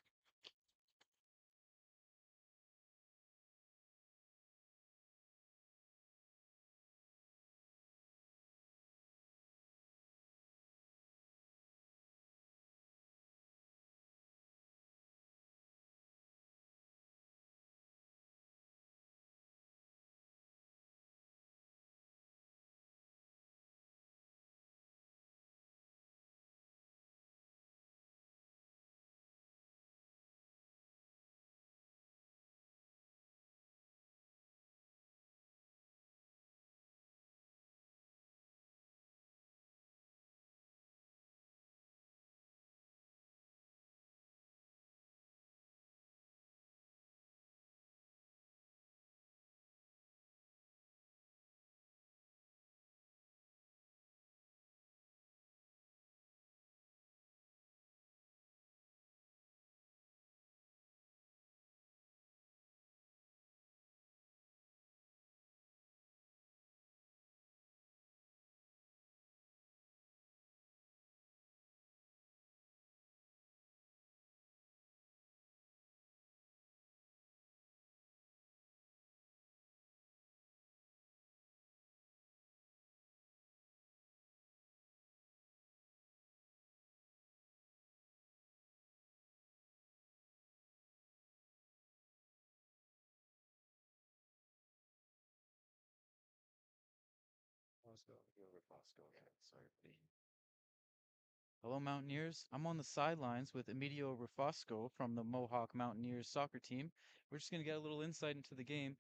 Hello, Mountaineers. I'm on the sidelines with Emilio Rufasco from the Mohawk Mountaineers soccer team. We're just gonna get a little insight into the game.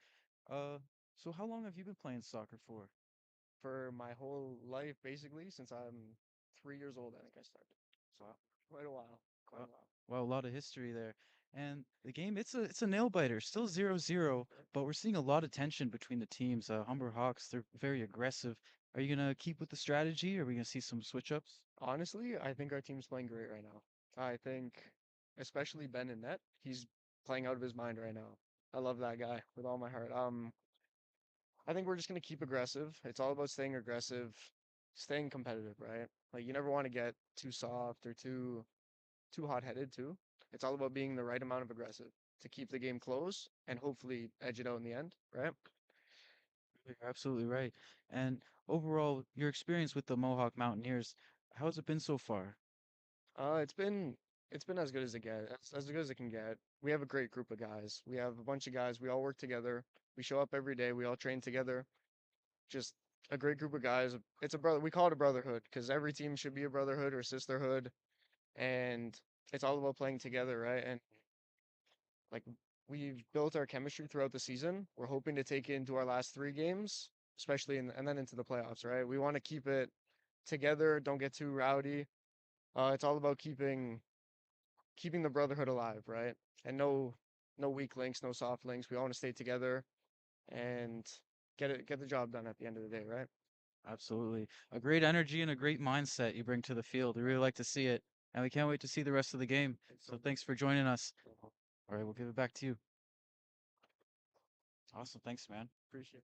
Uh, so how long have you been playing soccer for? For my whole life, basically, since I'm 3 years old, I think I started. So quite a while, quite a Wow, while. wow, a lot of history there. And the game, it's a nail biter, still 0-0, but we're seeing a lot of tension between the teams. Humber Hawks, they're very aggressive. Are you gonna keep with the strategy? Or are we gonna see some switch ups? Honestly, I think our team's playing great right now. I think, especially Ben in net, he's playing out of his mind right now. I love that guy with all my heart. I think we're just gonna keep aggressive. It's all about staying aggressive, staying competitive, right? Like you never want to get too soft or too hot-headed too. It's all about being the right amount of aggressive to keep the game close and hopefully edge it out in the end, right? You're absolutely right. And overall, your experience with the Mohawk Mountaineers, how has it been so far? It's been as good as it get, as good as it can get. We have a great group of guys. We have a bunch of guys. We all work together. We show up every day. We all train together. Just a great group of guys. It's a brother. We call it a brotherhood because every team should be a brotherhood or sisterhood, and it's all about playing together, right? And like we've built our chemistry throughout the season. We're hoping to take it into our last 3 games, especially and then into the playoffs, right? We want to keep it together. Don't get too rowdy. It's all about keeping the brotherhood alive, right? And no weak links, no soft links. We all want to stay together and get the job done at the end of the day, right? Absolutely. A great energy and a great mindset you bring to the field. We really like to see it. And we can't wait to see the rest of the game. So thanks for joining us. All right, we'll give it back to you. Awesome. Thanks, man. Appreciate it.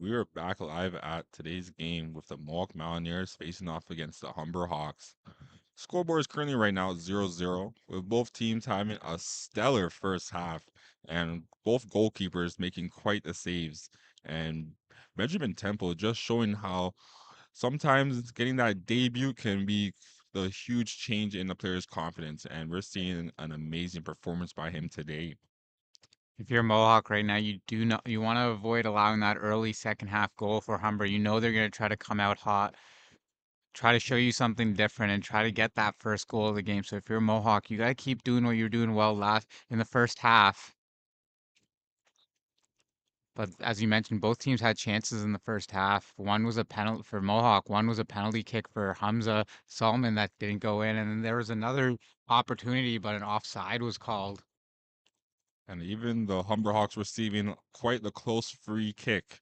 We are back live at today's game with the Mohawk Mountaineers facing off against the Humber Hawks. Scoreboard is currently right now 0-0, with both teams having a stellar first half and both goalkeepers making quite the saves. And Benjamin Temple just showing how sometimes getting that debut can be the huge change in the player's confidence. And we're seeing an amazing performance by him today. If you're Mohawk right now, you want to avoid allowing that early second half goal for Humber. You know they're going to try to come out hot, try to show you something different, and try to get that first goal of the game. So if you're Mohawk, you got to keep doing what you're doing well last in the first half. But as you mentioned, both teams had chances in the first half. One was a penalty for Mohawk, one was a penalty kick for Hamza Solomon that didn't go in, and then there was another opportunity, but an offside was called. And even the Humber Hawks receiving quite the close free kick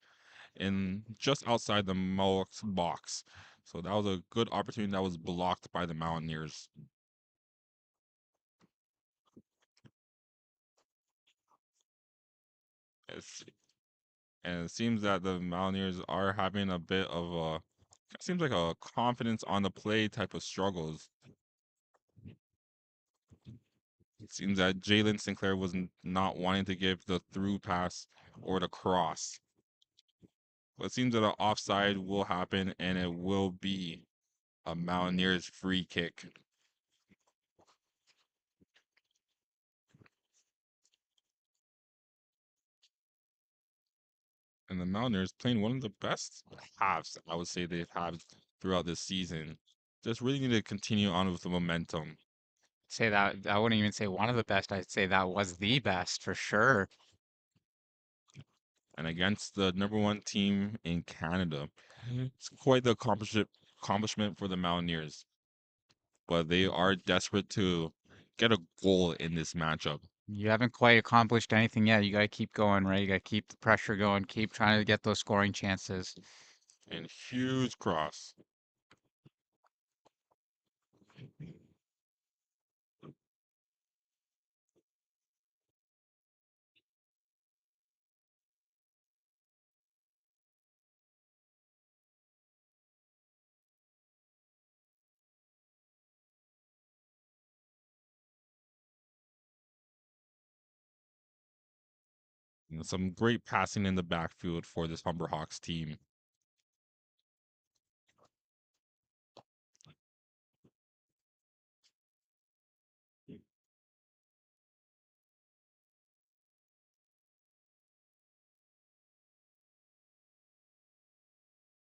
in just outside the Mohawks box. So that was a good opportunity that was blocked by the Mountaineers. It's, and it seems that the Mountaineers are having a bit of a seems like a confidence on the play type of struggles. It seems that Jalen Sinclair was not wanting to give the through pass or the cross. But it seems that an offside will happen and it will be a Mountaineers free kick. And the Mountaineers playing one of the best halves I would say they've had throughout this season. Just really need to continue on with the momentum. Say that I wouldn't even say one of the best. I'd say that was the best for sure. And against the number one team in Canada, it's quite the accomplishment for the Mountaineers. But they are desperate to get a goal in this matchup. You haven't quite accomplished anything yet. You got to keep going, right? You got to keep the pressure going, keep trying to get those scoring chances. And huge cross. And some great passing in the backfield for this Humber Hawks team.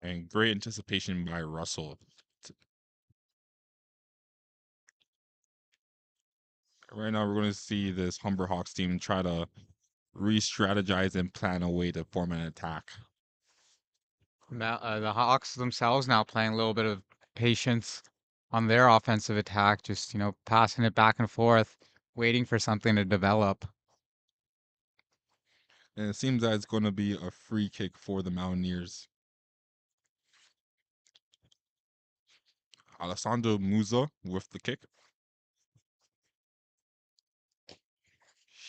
And great anticipation by Russell. Right now, we're going to see this Humber Hawks team try to re-strategize and plan a way to form an attack. The Hawks themselves now playing a little bit of patience on their offensive attack, just, passing it back and forth, waiting for something to develop. And it seems that it's going to be a free kick for the Mountaineers. Alessandro Musa with the kick.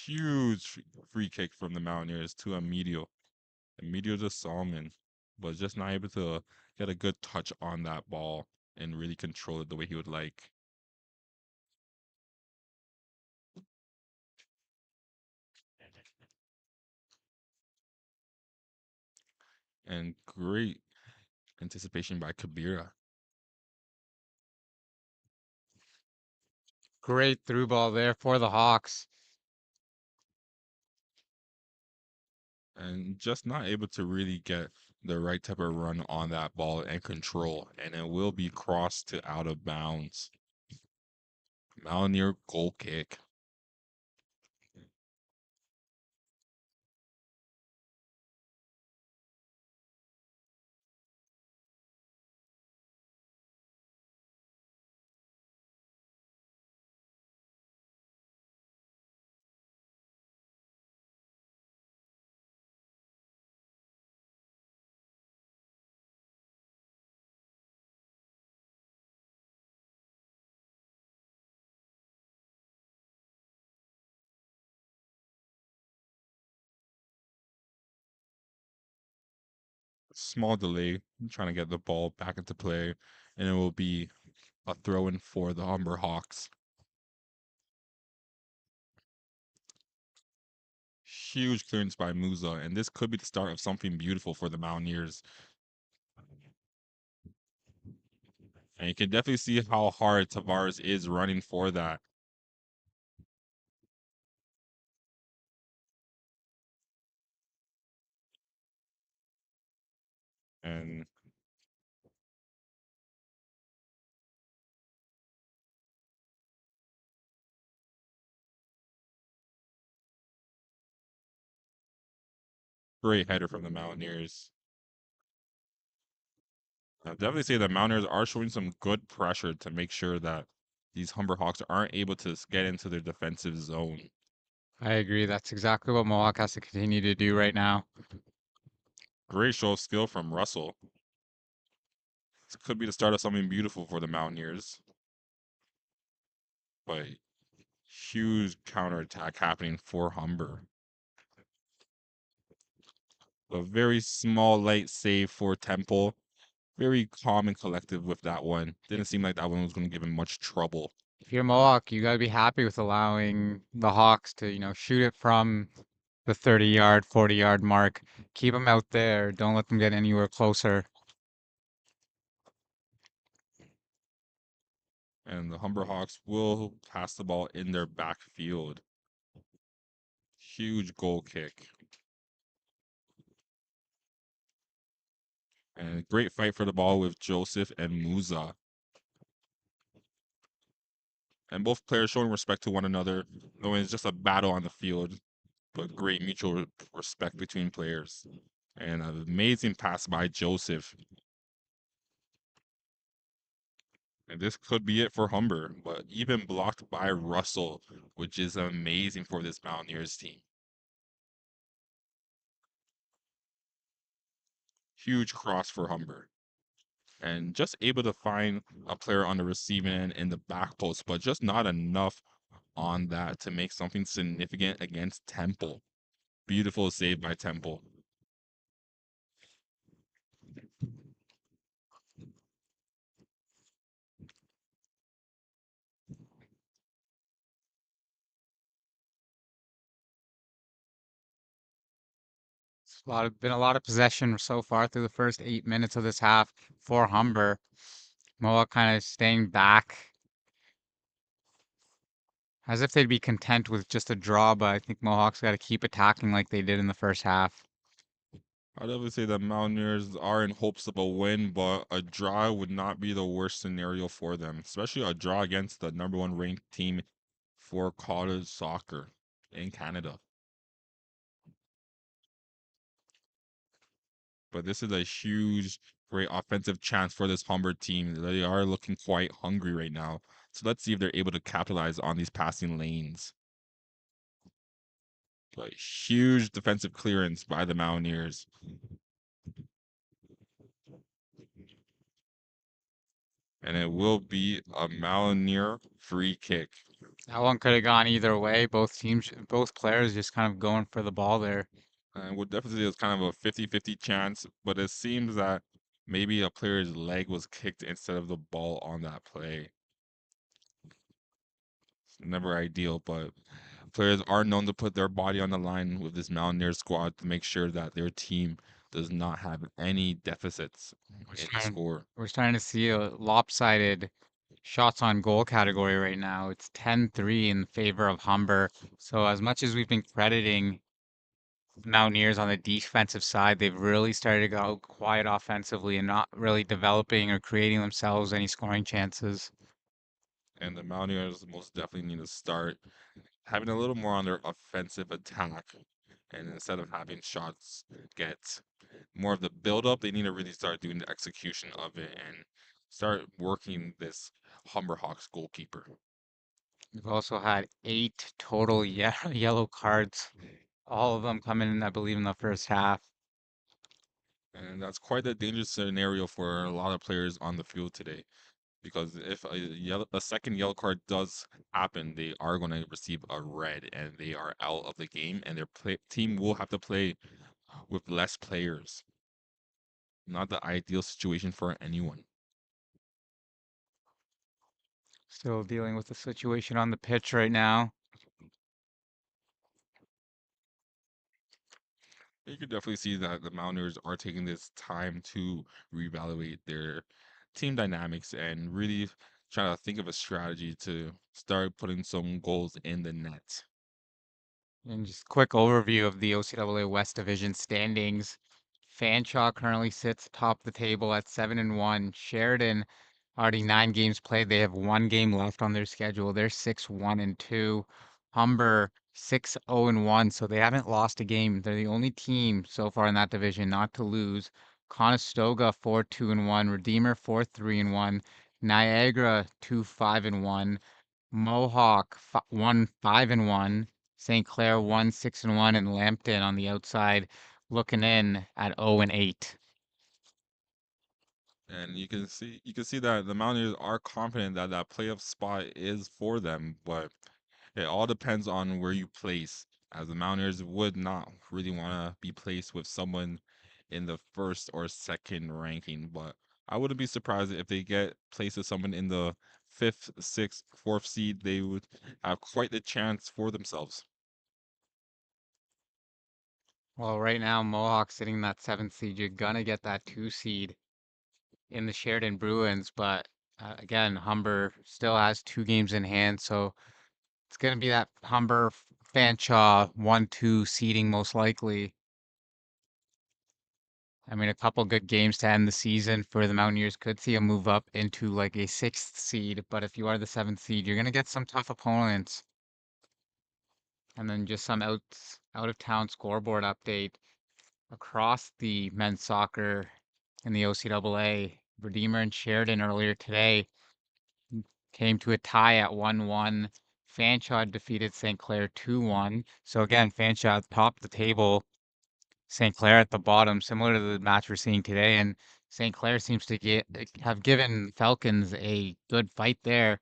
Huge free kick from the Mountaineers to Emilio. Emilio de Salmon was just not able to get a good touch on that ball and really control it the way he would like. And great anticipation by Kabira. Great through ball there for the Hawks. And just not able to really get the right type of run on that ball and control. And it will be crossed to out of bounds. Mountaineer goal kick. Small delay, trying to get the ball back into play, and it will be a throw in for the Humber Hawks. Huge clearance by Musa, and this could be the start of something beautiful for the Mountaineers. And you can definitely see how hard Tavares is running for that. And great header from the Mountaineers. I'll definitely say the Mountaineers are showing some good pressure to make sure that these Humber Hawks aren't able to get into their defensive zone. I agree. That's exactly what Mohawk has to continue to do right now. Great show of skill from Russell. This could be the start of something beautiful for the Mountaineers. But huge counterattack happening for Humber. A very small, light save for Temple. Very calm and collective with that one. Didn't seem like that one was going to give him much trouble. If you're Mohawk, you got to be happy with allowing the Hawks to, shoot it from the 30-yard, 40-yard mark. Keep them out there. Don't let them get anywhere closer. And the Humber Hawks will pass the ball in their backfield. Huge goal kick. And a great fight for the ball with Joseph and Musa. And both players showing respect to one another, knowing it's just a battle on the field, but great mutual respect between players. And an amazing pass by Joseph. And this could be it for Humber, but even blocked by Russell, which is amazing for this Mountaineers team. Huge cross for Humber. And just able to find a player on the receiving end in the back post, but just not enough on that to make something significant against Temple. Beautiful save by Temple. Been a lot of possession so far through the first 8 minutes of this half for Humber. Mohawk kind of staying back as if they'd be content with just a draw, but I think Mohawk's got to keep attacking like they did in the first half. I'd definitely say the Mountaineers are in hopes of a win, but a draw would not be the worst scenario for them, especially a draw against the number one ranked team for college soccer in Canada. But this is a huge, great offensive chance for this Humber team. They are looking quite hungry right now. So let's see if they're able to capitalize on these passing lanes. But huge defensive clearance by the Mountaineers. And it will be a Mountaineer free kick. That one could have gone either way. Both teams, both players just kind of going for the ball there. And would definitely say it's kind of a 50-50 chance, but it seems that maybe a player's leg was kicked instead of the ball on that play. It's never ideal, but players are known to put their body on the line with this Mountaineer squad to make sure that their team does not have any deficits We're in the starting, score. we're starting to see a lopsided shots on goal category right now. It's 10-3 in favor of Humber. So as much as we've been crediting Mountaineers on the defensive side, they've really started to go quiet offensively and not really developing or creating themselves any scoring chances. And the Mountaineers most definitely need to start having a little more on their offensive attack. And instead of having shots get more of the build up, they need to really start doing the execution of it and start working this Humber Hawks goalkeeper. We've also had 8 total yellow cards, all of them coming in, I believe, in the first half. And that's quite a dangerous scenario for a lot of players on the field today. Because if a second yellow card does happen, they are going to receive a red and they are out of the game, and their team will have to play with less players. not the ideal situation for anyone. Still dealing with the situation on the pitch right now. You could definitely see that the Mountaineers are taking this time to reevaluate their team dynamics and really try to think of a strategy to start putting some goals in the net. And just quick overview of the OCAA West Division standings. Fanshawe currently sits atop the table at 7-1. Sheridan already 9 games played. They have 1 game left on their schedule. They're 6-1-2. Humber 6-0-1, so they haven't lost a game. They're the only team so far in that division not to lose. Conestoga 4-2-1. Redeemer 4-3-1. Niagara 2-5-1. Mohawk 1-5-1. St. Clair 1-6-1, and Lambton on the outside looking in at 0-8. And you can see that the Mountaineers are confident that that playoff spot is for them, but it all depends on where you place, as the Mountaineers would not really want to be placed with someone in the first or second ranking. But I wouldn't be surprised if they get placed with someone in the fifth, sixth, fourth seed. They would have quite the chance for themselves. Well, right now, Mohawk sitting in that 7th seed. You're gonna get that 2 seed in the Sheridan Bruins, but again, Humber still has 2 games in hand, so it's gonna be that Humber Fanshawe 1-2 seeding most likely. I mean, a couple good games to end the season for the Mountaineers could see a move up into like a 6th seed, but if you are the 7th seed, you're gonna get some tough opponents. And then just some out of town scoreboard update across the men's soccer in the OCAA. Redeemer and Sheridan earlier today came to a tie at 1-1. Fanshawe defeated St. Clair 2-1. So again, Fanshawe topped the table, St. Clair at the bottom, similar to the match we're seeing today. And St. Clair seems to have given Falcons a good fight there.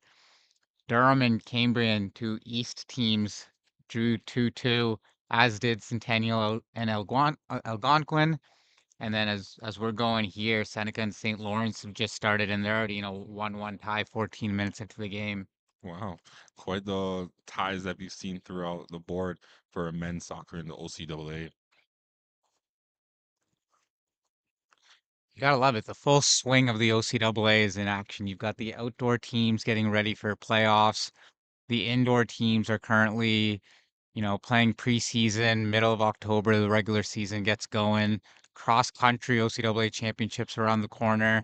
Durham and Cambrian, two East teams, drew 2-2, as did Centennial and Algonquin. And then as we're going here, Seneca and St. Lawrence have just started, and they're already 1-1 tie, 14 minutes into the game. Wow, quite the ties that we've seen throughout the board for men's soccer in the OCAA. You gotta love it. The full swing of the OCAA is in action. You've got the outdoor teams getting ready for playoffs. The indoor teams are currently, playing preseason, middle of October, the regular season gets going. Cross country OCAA championships around the corner.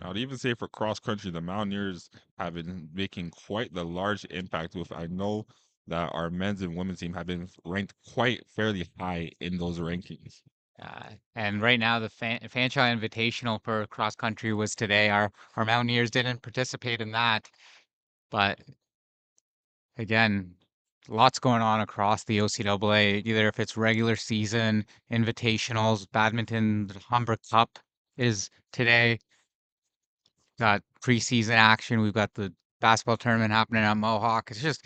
I would even say for cross country, the Mountaineers have been making quite the large impact with. I know that our men's and women's team have been ranked quite fairly high in those rankings. And right now, the Fanshawe Invitational for cross country was today. Our Mountaineers didn't participate in that, but again, lots going on across the OCAA. Either if it's regular season, invitationals, badminton, the Humber Cup is today. Got preseason action. We've got the basketball tournament happening at Mohawk. It's just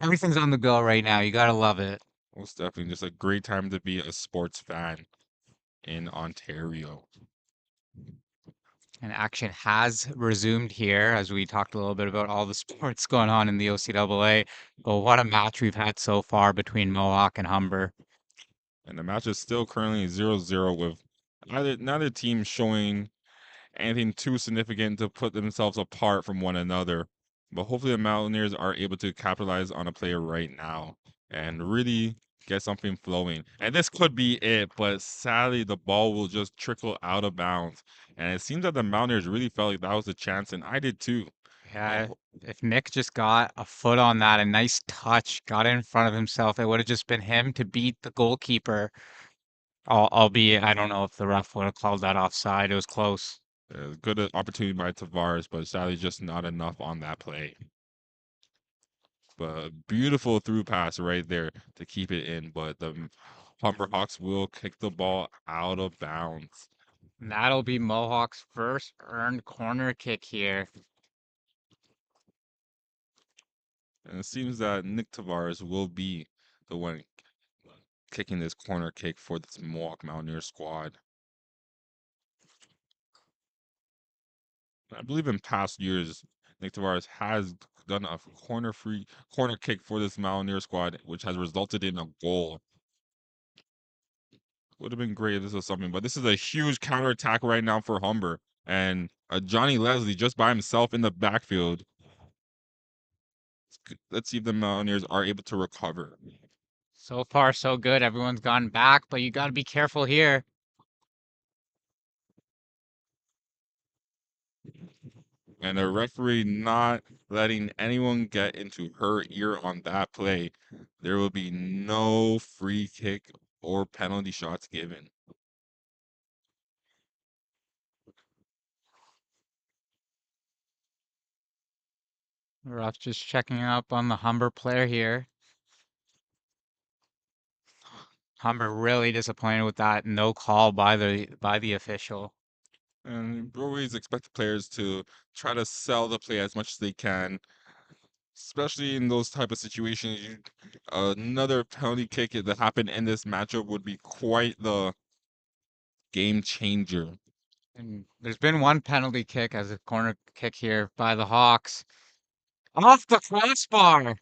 everything's on the go right now. You gotta love it. Most definitely just a great time to be a sports fan in Ontario. And action has resumed here as we talked a little bit about all the sports going on in the OCAA. But what a match we've had so far between Mohawk and Humber. And the match is still currently 0-0 with neither team showing anything too significant to put themselves apart from one another. But hopefully the Mountaineers are able to capitalize on a play right now and really get something flowing. And this could be it, but sadly the ball will just trickle out of bounds. And it seems that the Mountaineers really felt like that was a chance, and I did too. Yeah, And if Nick just got a foot on that, a nice touch, got it in front of himself, it would have just been him to beat the goalkeeper. Albeit, I don't know if the ref would have called that offside. It was close. good opportunity by Tavares, but sadly just not enough on that play. But beautiful through pass right there to keep it in. But the Humber Hawks will kick the ball out of bounds. And that'll be Mohawk's first earned corner kick here. And it seems that Nick Tavares will be the one kicking this corner kick for this Mohawk Mountaineer squad. I believe in past years, Nick Tavares has done a corner kick for this Mountaineer squad, which has resulted in a goal. Would have been great if this was something, but this is a huge counterattack right now for Humber. And Johnny Leslie just by himself in the backfield. Let's see if the Mountaineers are able to recover. So far, so good. Everyone's gone back, but you got to be careful here. And the referee not letting anyone get into her ear on that play. There will be no free kick or penalty shots given. Ref just checking up on the Humber player here. Humber really disappointed with that no call by the official. And we always expect the players to try to sell the play as much as they can, especially in those type of situations. Another penalty kick that happened in this matchup would be quite the game changer. And there's been one penalty kick as a corner kick here by the Hawks. Off the crossbar.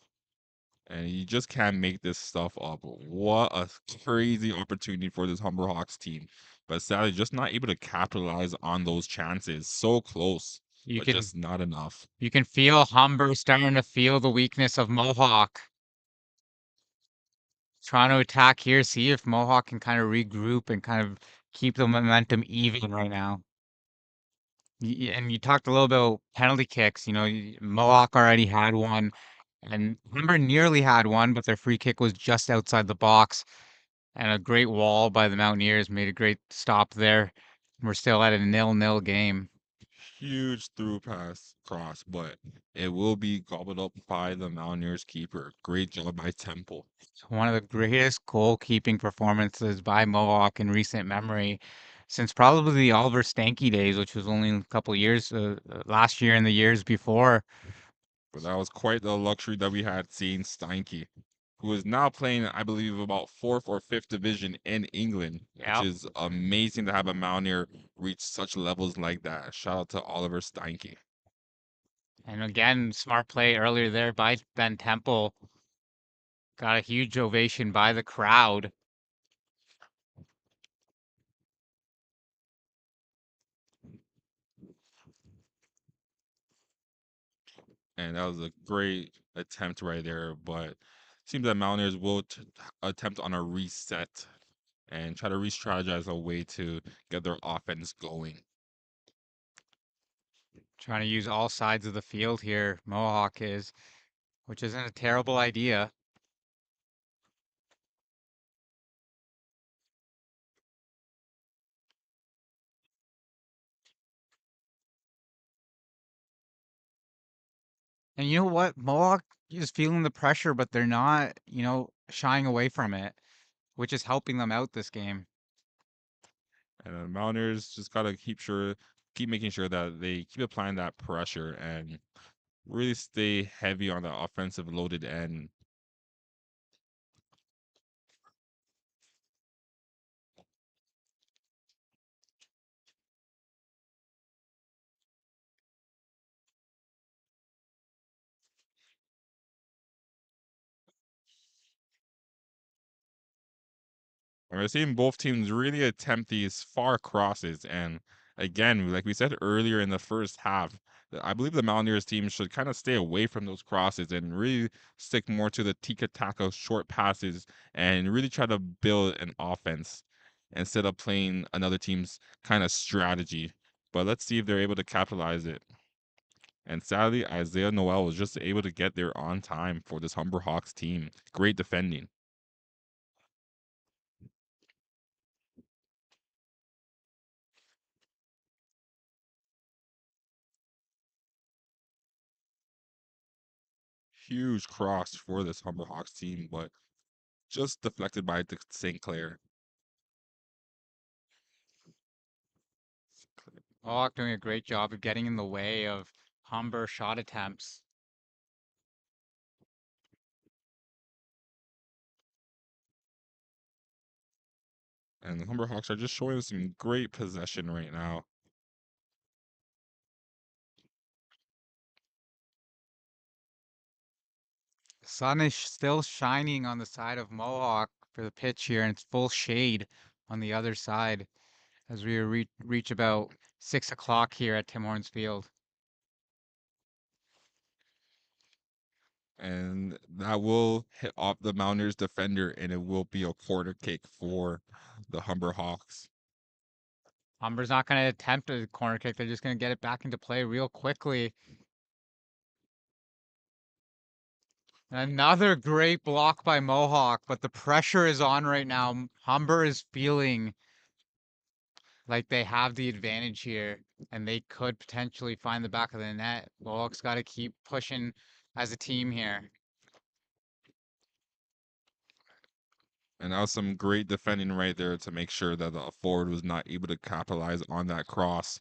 And you just can't make this stuff up. What a crazy opportunity for this Humber Hawks team. But sadly, just not able to capitalize on those chances. So close, You but can just not enough. you can feel Humber starting to feel the weakness of Mohawk. Trying to attack here, see if Mohawk can kind of regroup and kind of keep the momentum even right now. And you talked a little bit about penalty kicks. Mohawk already had one, and Humber nearly had one, but their free kick was just outside the box. And a great wall by the Mountaineers made a great stop there. We're still at a 0-0 game. Huge through pass cross, but it will be gobbled up by the Mountaineers keeper. Great job by Temple. One of the greatest goalkeeping performances by Mohawk in recent memory, since probably the Oliver Stanky days, which was only a couple years, last year and the years before. But that was quite the luxury that we had seeing Steinke, who is now playing, I believe, about fourth or fifth division in England, which Yeah. is amazing to have a Mountaineer reach such levels like that. Shout out to Oliver Steinke. And again, smart play earlier there by Ben Temple. Got a huge ovation by the crowd. And that was a great attempt right there. But seems that Mountaineers will attempt on a reset and try to re-strategize a way to get their offense going. Trying to use all sides of the field here, Mohawk is, which isn't a terrible idea. And you know what? Mohawk is feeling the pressure, but they're not, shying away from it, which is helping them out this game. And the Mountaineers just gotta keep making sure that they keep applying that pressure and really stay heavy on the offensive loaded end. And we're seeing both teams really attempt these far crosses. And again, like we said earlier in the first half, I believe the Mountaineers team should kind of stay away from those crosses and really stick more to the tiki taka short passes and really try to build an offense instead of playing another team's kind of strategy. But let's see if they're able to capitalize it. And sadly, Isaiah Noel was just able to get there on time for this Humber Hawks team. Great defending. Huge cross for this Humber Hawks team, but just deflected by St. Clair. Mohawk doing a great job of getting in the way of Humber shot attempts. And the Humber Hawks are just showing some great possession right now. Sun is still shining on the side of Mohawk for the pitch here, and it's full shade on the other side as we reach about 6 o'clock here at Tim Hortons Field. And that will hit off the Mountaineers defender, and it will be a corner kick for the Humber Hawks. Humber's not going to attempt a corner kick. They're just going to get it back into play real quickly. Another great block by Mohawk, but the pressure is on right now. Humber is feeling like they have the advantage here, and they could potentially find the back of the net. Mohawk's got to keep pushing as a team here. And that was some great defending right there to make sure that the forward was not able to capitalize on that cross.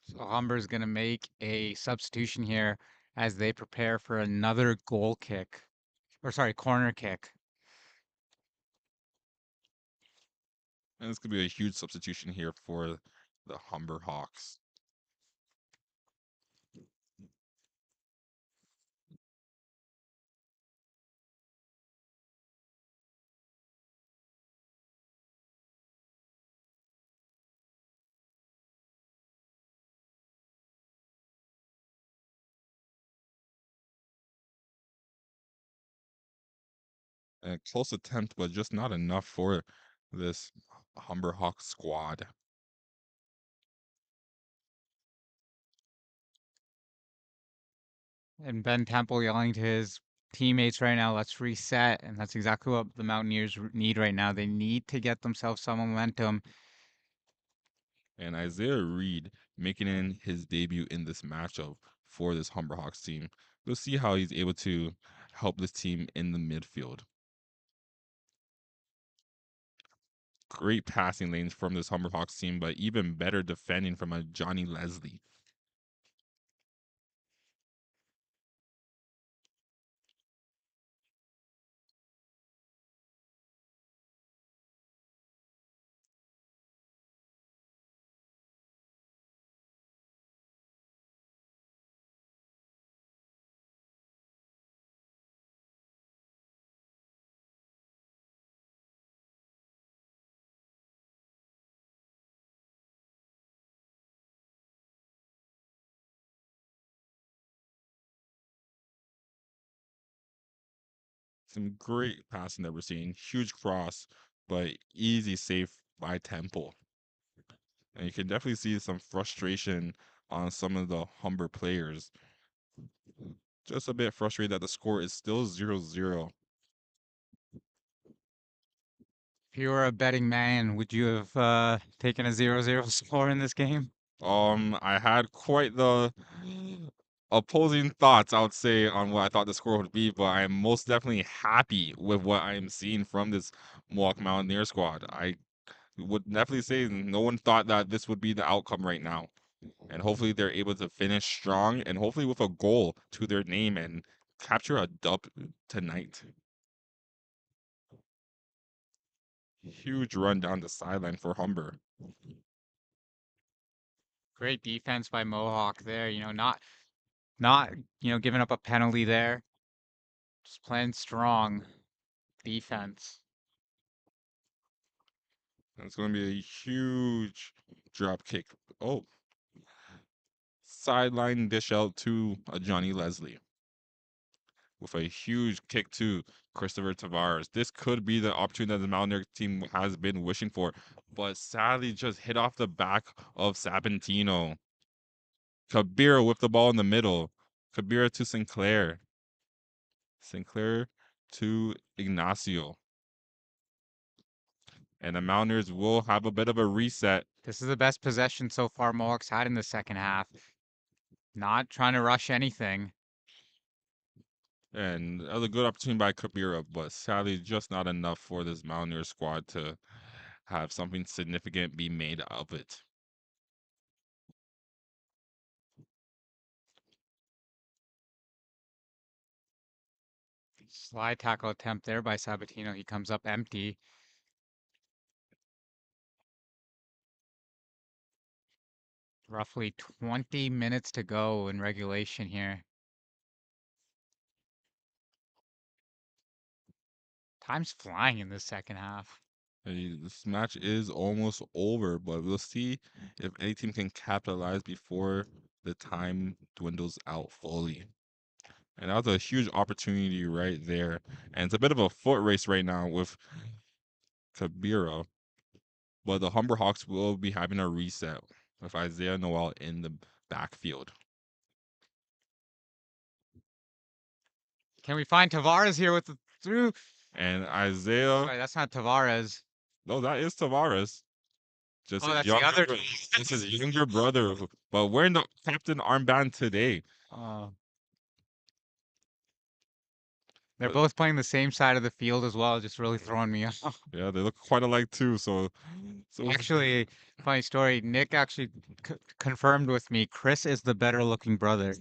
So Humber's going to make a substitution here as they prepare for another goal kick. Or sorry, corner kick. And this could be a huge substitution here for the Humber Hawks. And a close attempt, but just not enough for this Humber Hawks squad. And Ben Temple yelling to his teammates right now, let's reset. And that's exactly what the Mountaineers need right now. They need to get themselves some momentum. And Isaiah Reed making in his debut in this matchup for this Humber Hawks team. We'll see how he's able to help this team in the midfield. Great passing lanes from this Humber Hawks team, but even better defending from a Johnny Leslie. Some great passing that we're seeing. Huge cross, but easy save by Temple. And you can definitely see some frustration on some of the Humber players. Just a bit frustrated that the score is still 0-0. If you were a betting man, would you have taken a 0-0 score in this game? I had quite the opposing thoughts, I would say, on what I thought the score would be, but I am most definitely happy with what I am seeing from this Mohawk Mountaineer squad. I would definitely say no one thought that this would be the outcome right now. And hopefully they're able to finish strong and hopefully with a goal to their name and capture a dub tonight. Huge run down the sideline for Humber. Great defense by Mohawk there. Not giving up a penalty there. Just playing strong defense. It's going to be a huge drop kick. Oh, sideline dish out to a Johnny Leslie with a huge kick to Christopher Tavares. This could be the opportunity that the Mountaineer team has been wishing for, but sadly just hit off the back of Sabantino. Kabira with the ball in the middle. Kabira to Sinclair. Sinclair to Ignacio. And the Mountaineers will have a bit of a reset. This is the best possession so far Mohawks had in the second half. Not trying to rush anything. And that was a good opportunity by Kabira, but sadly just not enough for this Mountaineer squad to have something significant be made of it. Slide tackle attempt there by Sabatino. He comes up empty. roughly 20 minutes to go in regulation here. Time's flying in this second half. Hey, this match is almost over, but we'll see if any team can capitalize before the time dwindles out fully. And that was a huge opportunity right there. And it's a bit of a foot race right now with Kabira. But the Humber Hawks will be having a reset with Isaiah Noel in the backfield. Can we find Tavares here with the through? And Isaiah, Sorry, that's not Tavares. no, that is Tavares. Just Oh, his that's the younger, other. it's his younger brother, but wearing the captain armband today. Uh, they're But both playing the same side of the field as well, just really throwing me off. yeah, they look quite alike too. So Actually, funny story. Nick actually confirmed with me. Chris is the better looking brother.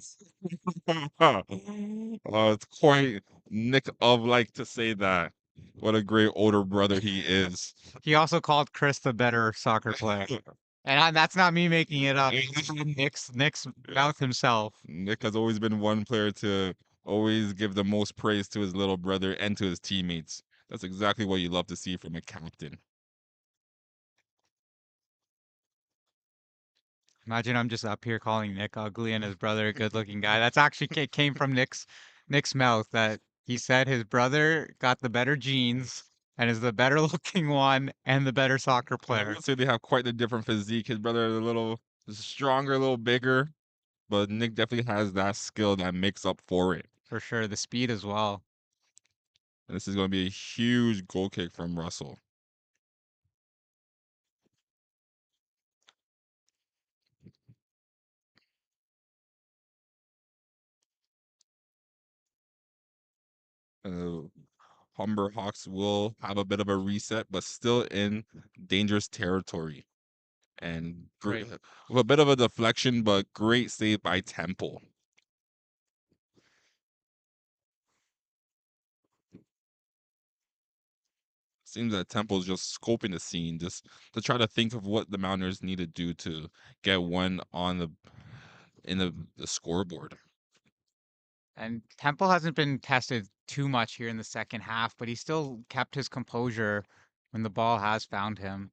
it's quite Nick of like to say that. What a great older brother he is. He also called Chris the better soccer player, and that's not me making it up. Nick's mouth himself. Nick has always been one player to always give the most praise to his little brother and to his teammates. That's exactly what you love to see from a captain. Imagine I'm just up here calling Nick ugly and his brother a good-looking guy. That's actually came from Nick's mouth that he said his brother got the better genes and is the better looking one and the better soccer I player. would say they have quite a different physique. His brother is a little stronger, a little bigger, but Nick definitely has that skill that makes up for it. For sure, the speed as well. And this is going to be a huge goal kick from Russell. Uh, Humber Hawks will have a bit of a reset, but still in dangerous territory. And Right. with a bit of a deflection, but great save by Temple. Seems that Temple's just scoping the scene, just to try to think of what the Mountaineers need to do to get one on the scoreboard. And Temple hasn't been tested too much here in the second half, but he still kept his composure when the ball has found him.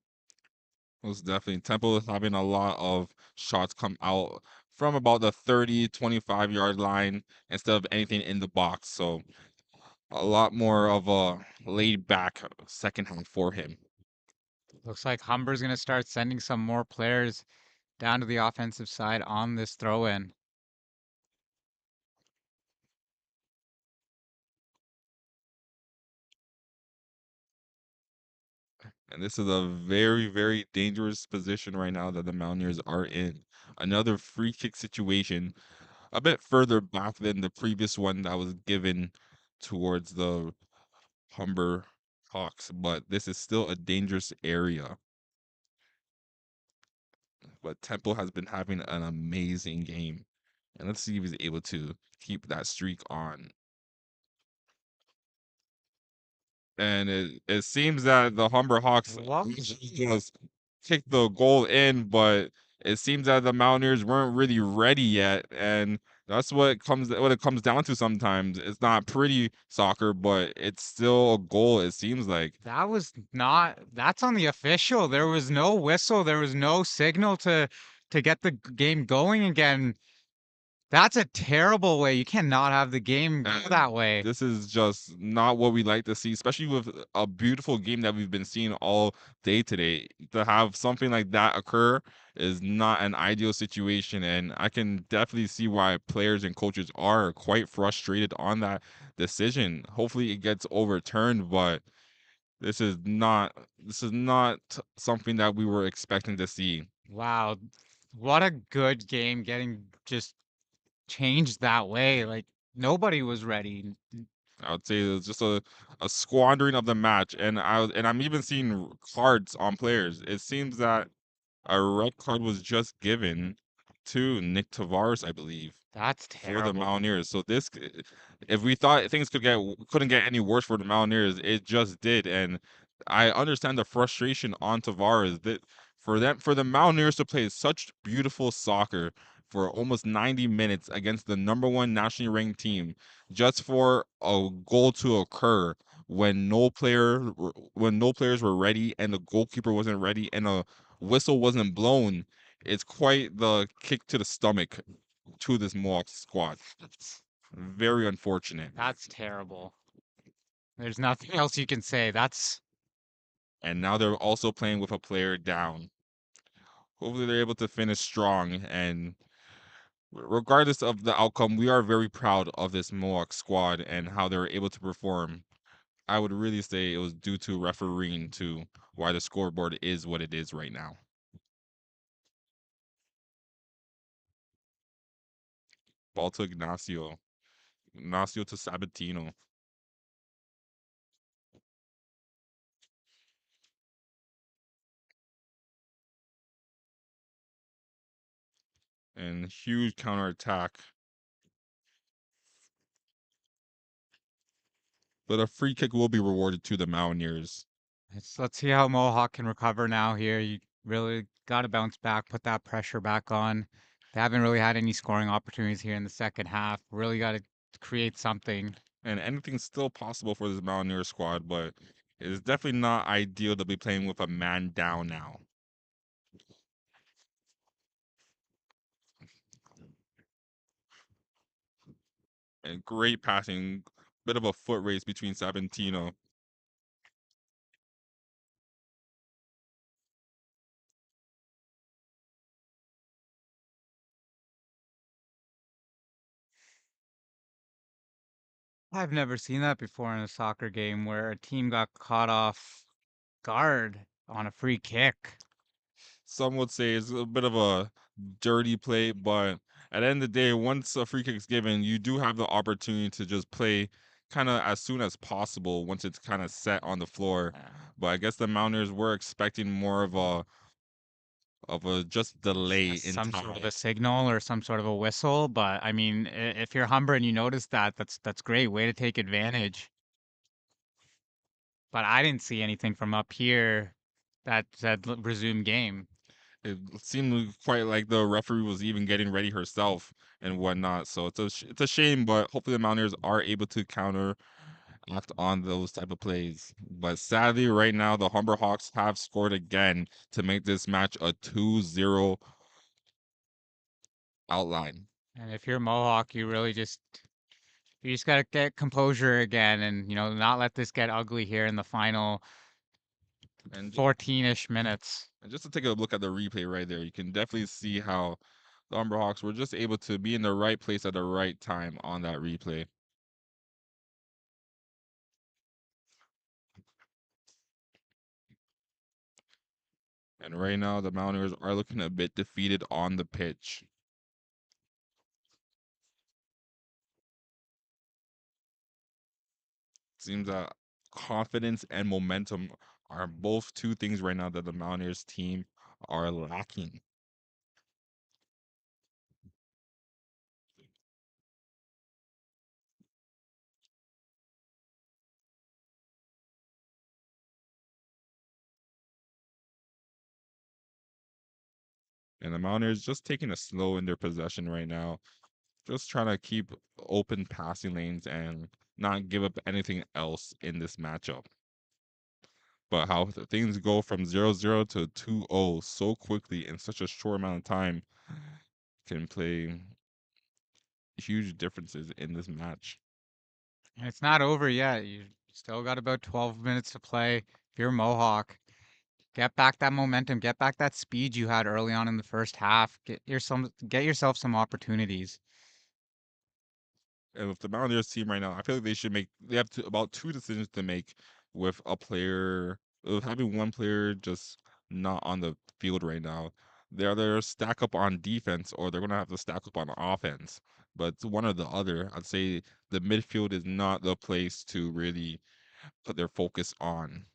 Most definitely. Temple is having a lot of shots come out from about the 30, 25-yard line instead of anything in the box. So a lot more of a laid back second half for him. Looks like Humber's going to start sending some more players down to the offensive side on this throw-in. And this is a very, very dangerous position right now that the Mountaineers are in. Another free kick situation, a bit further back than the previous one that was given towards the Humber Hawks, but this is still a dangerous area. But Temple has been having an amazing game. And let's see if he's able to keep that streak on. And it seems that the Humber Hawks What? just kicked the goal in, but it seems that the Mountaineers weren't really ready yet, and that's what it comes down to sometimes. It's not pretty soccer, but it's still a goal, it seems like. That was not, that's on the official. There was no whistle. There was no signal to get the game going again. That's a terrible way. You cannot have the game go And that way. this is just not what we like to see, especially with a beautiful game that we've been seeing all day today. To have something like that occur is not an ideal situation, and I can definitely see why players and coaches are quite frustrated on that decision. Hopefully, it gets overturned, but this is not something that we were expecting to see. Wow. What a good game getting just changed that way. Like nobody was ready. I would say it's just a squandering of the match, and I'm even seeing cards on players. It seems that a red card was just given to Nick Tavares, I believe, That's for the terrible. Mountaineers. So if we thought things couldn't get any worse for the Mountaineers, it just did. And I understand the frustration on Tavares. That For the Mountaineers to play such beautiful soccer for almost 90 minutes against the number one nationally ranked team, just for a goal to occur when no players were ready and the goalkeeper wasn't ready and a whistle wasn't blown, it's quite the kick to the stomach to this Mohawk squad. Very unfortunate. That's terrible. There's nothing else you can say. That's And now they're also playing with a player down. Hopefully they're able to finish strong, and regardless of the outcome, we are very proud of this Mohawk squad and how they were able to perform. I would really say it was due to refereeing to why the scoreboard is what it is right now. Ball to Ignacio. Ignacio to Sabatino. And huge counterattack. But a free kick will be rewarded to the Mountaineers. let's see how Mohawk can recover now here. You really got to bounce back, put that pressure back on. They haven't really had any scoring opportunities here in the second half. Really got to create something. And anything's still possible for this Mountaineer squad, but it is definitely not ideal to be playing with a man down now. And great passing, bit of a foot race between Sabentino. I've never seen that before in a soccer game where a team got caught off guard on a free kick. Some would say it's a bit of a dirty play, but at the end of the day, once a free kick is given, you do have the opportunity to just play kind of as soon as possible once it's kind of set on the floor. But I guess the Mountaineers were expecting more of a just delay in Some sort of a time. signal or some sort of a whistle. But I mean, if you're Humber and you notice that, that's great. Way to take advantage. But I didn't see anything from up here that said resume game. It seemed quite like the referee was even getting ready herself and whatnot. So it's a shame, but hopefully the Mountaineers are able to counter act on those type of plays. But sadly, right now the Humber Hawks have scored again to make this match a 2-0 outline. And if you're Mohawk, you just gotta get composure again, and not let this get ugly here in the final And 14-ish minutes. and just to take a look at the replay right there, you can definitely see how the Humber Hawks were just able to be in the right place at the right time on that replay. And right now, the Mountaineers are looking a bit defeated on the pitch. Seems that confidence and momentum are both two things right now that the Mountaineers team are lacking. And the Mountaineers just taking it slow in their possession right now, just trying to keep open passing lanes and not give up anything else in this matchup. But how things go from 0-0 to 2-0 so quickly in such a short amount of time can play huge differences in this match. And it's not over yet. You still got about 12 minutes to play. If you're Mohawk, get back that momentum, get back that speed you had early on in the first half. Get yourself some opportunities. And with the Mountaineers team right now, I feel like they have about two decisions to make with a player, with having one player just not on the field right now. They either stack up on defense or they're gonna have to stack up on offense. But it's one or the other. I'd say the midfield is not the place to really put their focus on.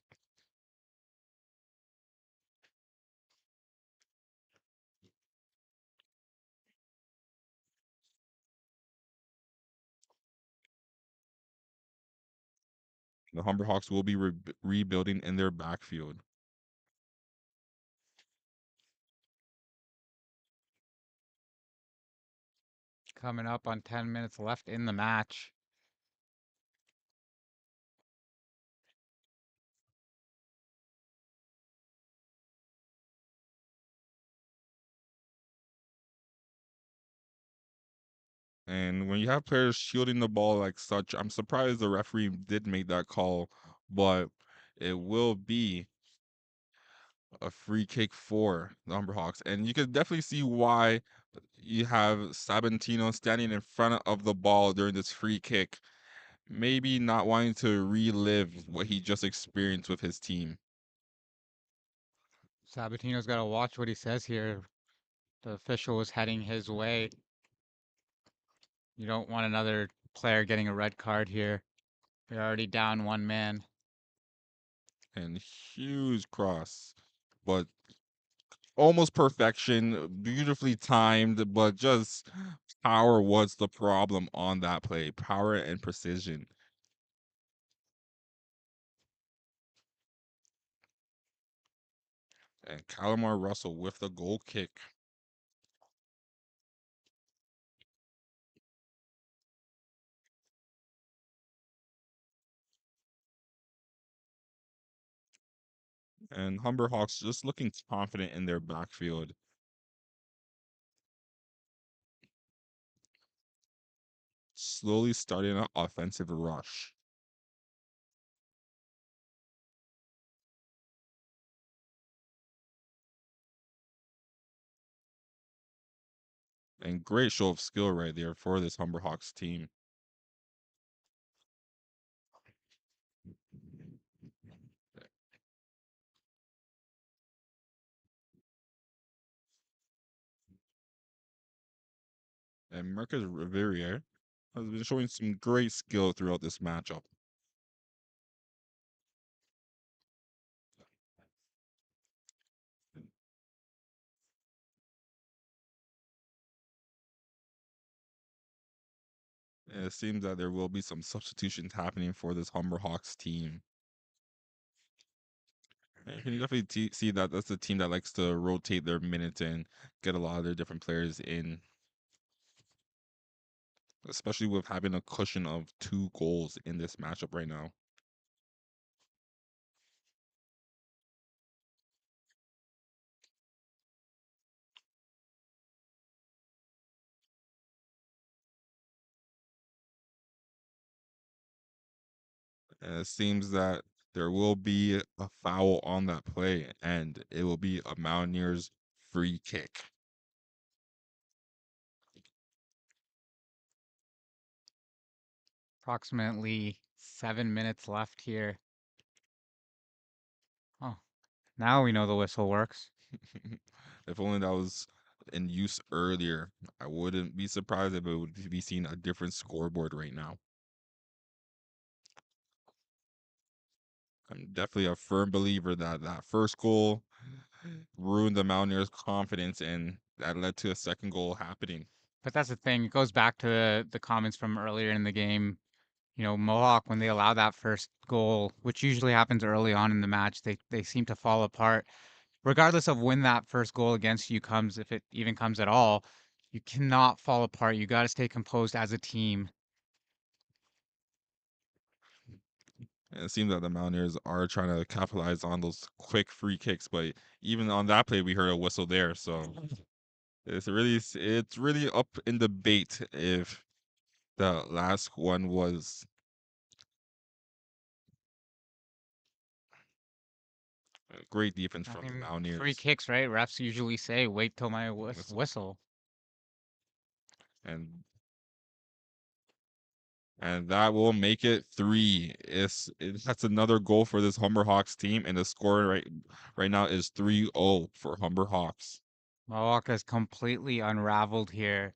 The Humber Hawks will be rebuilding in their backfield. Coming up on 10 minutes left in the match. And when you have players shielding the ball like such, I'm surprised the referee did make that call, but it will be a free kick for the Humberhawks. And you can definitely see why you have Sabantino standing in front of the ball during this free kick, maybe not wanting to relive what he just experienced with his team. Sabatino's got to watch what he says here. The official was heading his way. You don't want another player getting a red card here. You're already down one man. And huge cross, but almost perfection, beautifully timed, but just power was the problem on that play. Power and precision. And Calamar Russell with the goal kick. And Humberhawks just looking confident in their backfield. Slowly starting an offensive rush. And great show of skill right there for this Humberhawks team. And Marcus Riverier has been showing some great skill throughout this matchup. And it seems that there will be some substitutions happening for this Humberhawks team. And you can definitely see that that's a team that likes to rotate their minutes and get a lot of their different players in, especially with having a cushion of 2 goals in this matchup right now. And it seems that there will be a foul on that play, and it will be a Mountaineers free kick. Approximately 7 minutes left here. Oh, now we know the whistle works. If only that was in use earlier, I wouldn't be surprised if it would be seeing a different scoreboard right now. I'm definitely a firm believer that that first goal ruined the Mountaineers' confidence, and that led to a second goal happening. But that's the thing. It goes back to the comments from earlier in the game. Mohawk, when they allow that first goal, which usually happens early on in the match, they seem to fall apart. Regardless of when that first goal against you comes, if it even comes at all, you cannot fall apart. You got to stay composed as a team. And it seems that the Mountaineers are trying to capitalize on those quick free kicks, but even on that play, we heard a whistle there. So it's really up in debate if the last one was great defense I from the mean, free Mountaineers. kicks, right? Refs usually say, "Wait till my Whistle. whistle." And and that will make it 3. That's another goal for this Humber Hawks team, and the score right now is 3-0 for Humber Hawks. Mohawk has completely unraveled here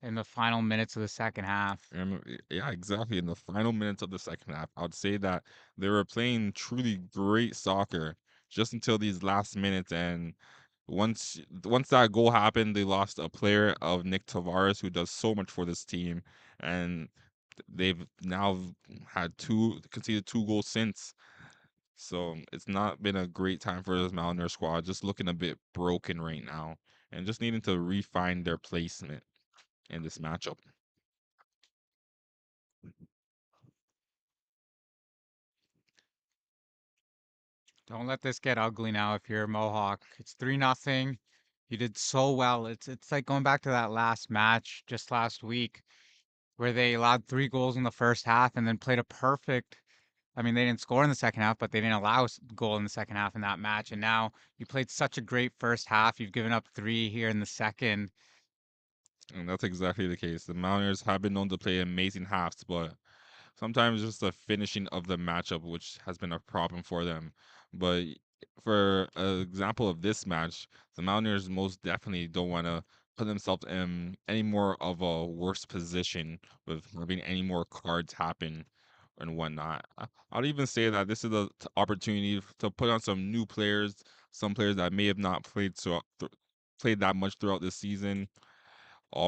in the final minutes of the second half. And yeah, exactly. In the final minutes of the second half, I would say that they were playing truly great soccer just until these last minutes. And once that goal happened, they lost a player of Nick Tavares who does so much for this team, and they've now had conceded 2 goals since. So it's not been a great time for this Mountaineer squad. Just looking a bit broken right now, and just needing to refine their placement in this matchup. Don't let this get ugly now if you're a Mohawk. It's 3-0. You did so well. It's like going back to that last match just last week where they allowed 3 goals in the first half and then played a perfect. I mean, they didn't score in the second half, but they didn't allow a goal in the second half in that match. And now you played such a great first half. You've given up 3 here in the second. And that's exactly the case. The Mountaineers have been known to play amazing halves, but sometimes just the finishing of the matchup, which has been a problem for them. But for an example of this match, the Mountaineers most definitely don't want to put themselves in any more of a worse position with having any more cards happen and whatnot. I'd even say that this is a opportunity to put on some new players, some players that may have not played that much throughout the season.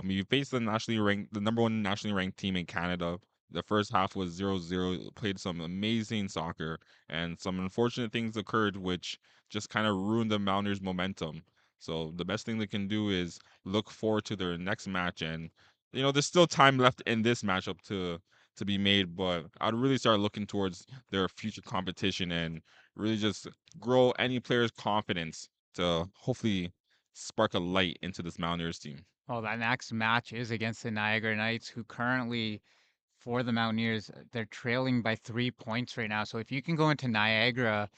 You faced the number one nationally ranked team in Canada. The first half was 0-0. Played some amazing soccer, and some unfortunate things occurred, which just kind of ruined the Mountaineers' momentum. So the best thing they can do is look forward to their next match, and there's still time left in this matchup to be made. But I'd really start looking towards their future competition and really just grow any player's confidence to hopefully spark a light into this Mountaineers team. Well, that next match is against the Niagara Knights, who currently, for the Mountaineers, they're trailing by 3 points right now. So if you can go into Niagara,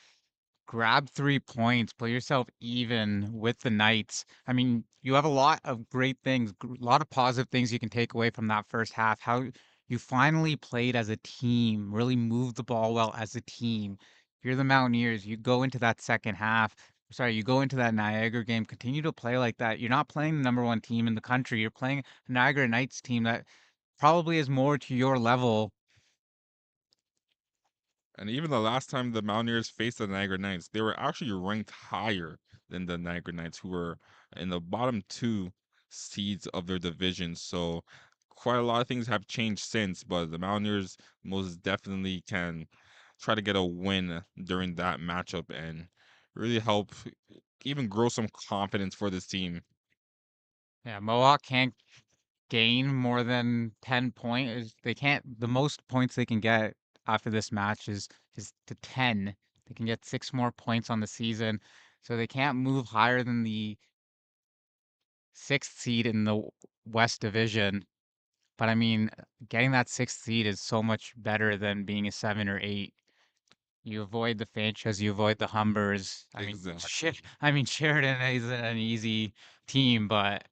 grab 3 points, put yourself even with the Knights. I mean, you have a lot of great things, a lot of positive things you can take away from that first half. How you finally played as a team, really moved the ball well as a team. If you're the Mountaineers, you go into that second half. Sorry, you go into that Niagara game, continue to play like that. You're not playing the number one team in the country. You're playing a Niagara Knights team that probably is more to your level. And even the last time the Mountaineers faced the Niagara Knights, they were actually ranked higher than the Niagara Knights, who were in the bottom two seeds of their division. So quite a lot of things have changed since, but the Mountaineers most definitely can try to get a win during that matchup and really help even grow some confidence for this team. Yeah, Mohawk can't gain more than 10 points. They can't, the most points they can get after this match is to 10. They can get 6 more points on the season. So they can't move higher than the sixth seed in the West Division. But I mean, getting that sixth seed is so much better than being a 7 or 8. You avoid the Finches, you avoid the Humbers. I mean, shit. Exactly. I mean, Sheridan isn't an easy team, but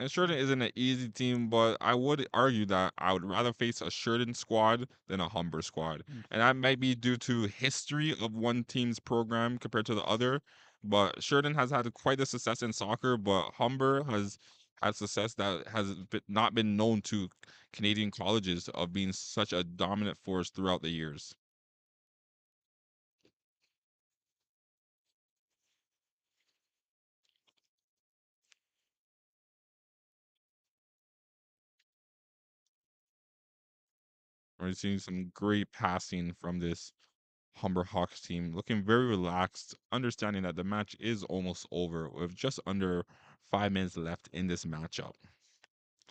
And Sheridan isn't an easy team, but I would argue that I would rather face a Sheridan squad than a Humber squad. And that might be due to history of one team's program compared to the other. But Sheridan has had quite a success in soccer, but Humber has had success that has not been known to Canadian colleges of being such a dominant force throughout the years. We're seeing some great passing from this Humber Hawks team, looking very relaxed, understanding that the match is almost over with just under 5 minutes left in this matchup.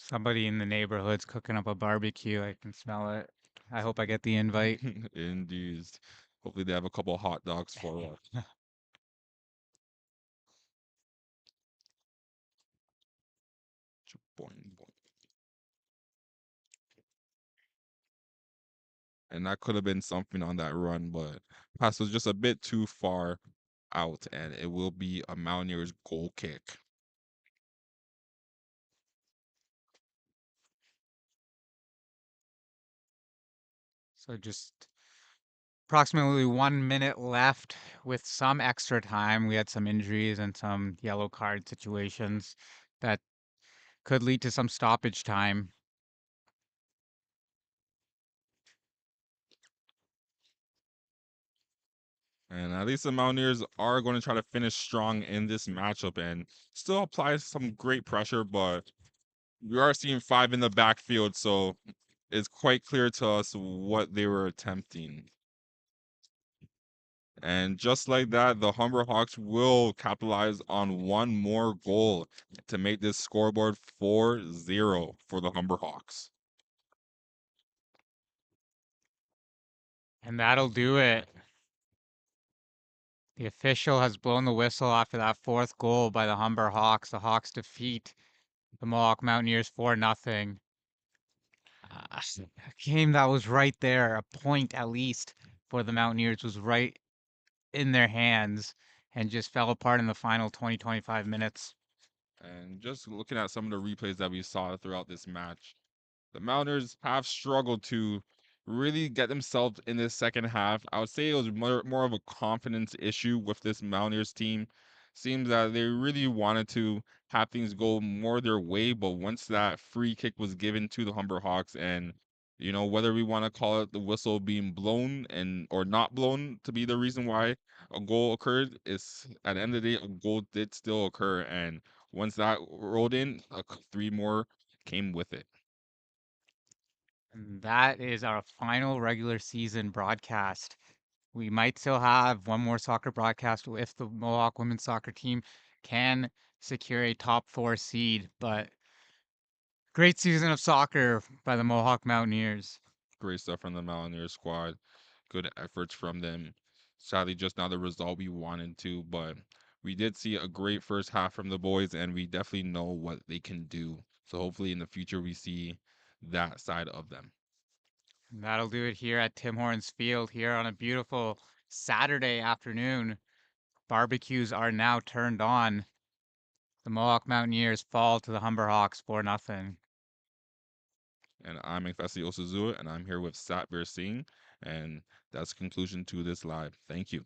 somebody in the neighborhood's cooking up a barbecue. I can smell it. I hope I get the invite. Indeed. Hopefully, they have a couple hot dogs for us. Boing, boing. And that could have been something on that run, but pass was just a bit too far out, and it will be a Mountaineers goal kick. So just approximately 1 minute left with some extra time. We had some injuries and some yellow card situations that could lead to some stoppage time. And at least the Mountaineers are going to try to finish strong in this matchup and still apply some great pressure, but we are seeing five in the backfield, so it's quite clear to us what they were attempting. And just like that, the Humber Hawks will capitalize on one more goal to make this scoreboard 4-0 for the Humber Hawks. And that'll do it. The official has blown the whistle after that fourth goal by the Humber Hawks. The Hawks defeat the Mohawk Mountaineers 4-0. A game that was right there, a point at least for the Mountaineers was right in their hands and just fell apart in the final 20-25 minutes. And just looking at some of the replays that we saw throughout this match, the Mountaineers have struggled to really get themselves in this second half. I would say it was more of a confidence issue with this Mountaineers team. Seems that they really wanted to have things go more their way, but once that free kick was given to the Humber Hawks, and whether we want to call it the whistle being blown and or not blown to be the reason why a goal occurred, is at the end of the day a goal did still occur, and once that rolled in, three more came with it. And that is our final regular season broadcast. We might still have one more soccer broadcast if the Mohawk women's soccer team can secure a top four seed, but great season of soccer by the Mohawk Mountaineers. Great stuff from the Mountaineer squad. Good efforts from them. Sadly, just not the result we wanted to, but we did see a great first half from the boys, and we definitely know what they can do. So hopefully in the future we see that side of them. And that'll do it here at Tim Hortons Field here on a beautiful Saturday afternoon. Barbecues are now turned on. The Mohawk Mountaineers fall to the Humber Hawks 4-0. And I'm Ekfasi Osuzua, and I'm here with Satbir Singh, and that's the conclusion to this live. Thank you.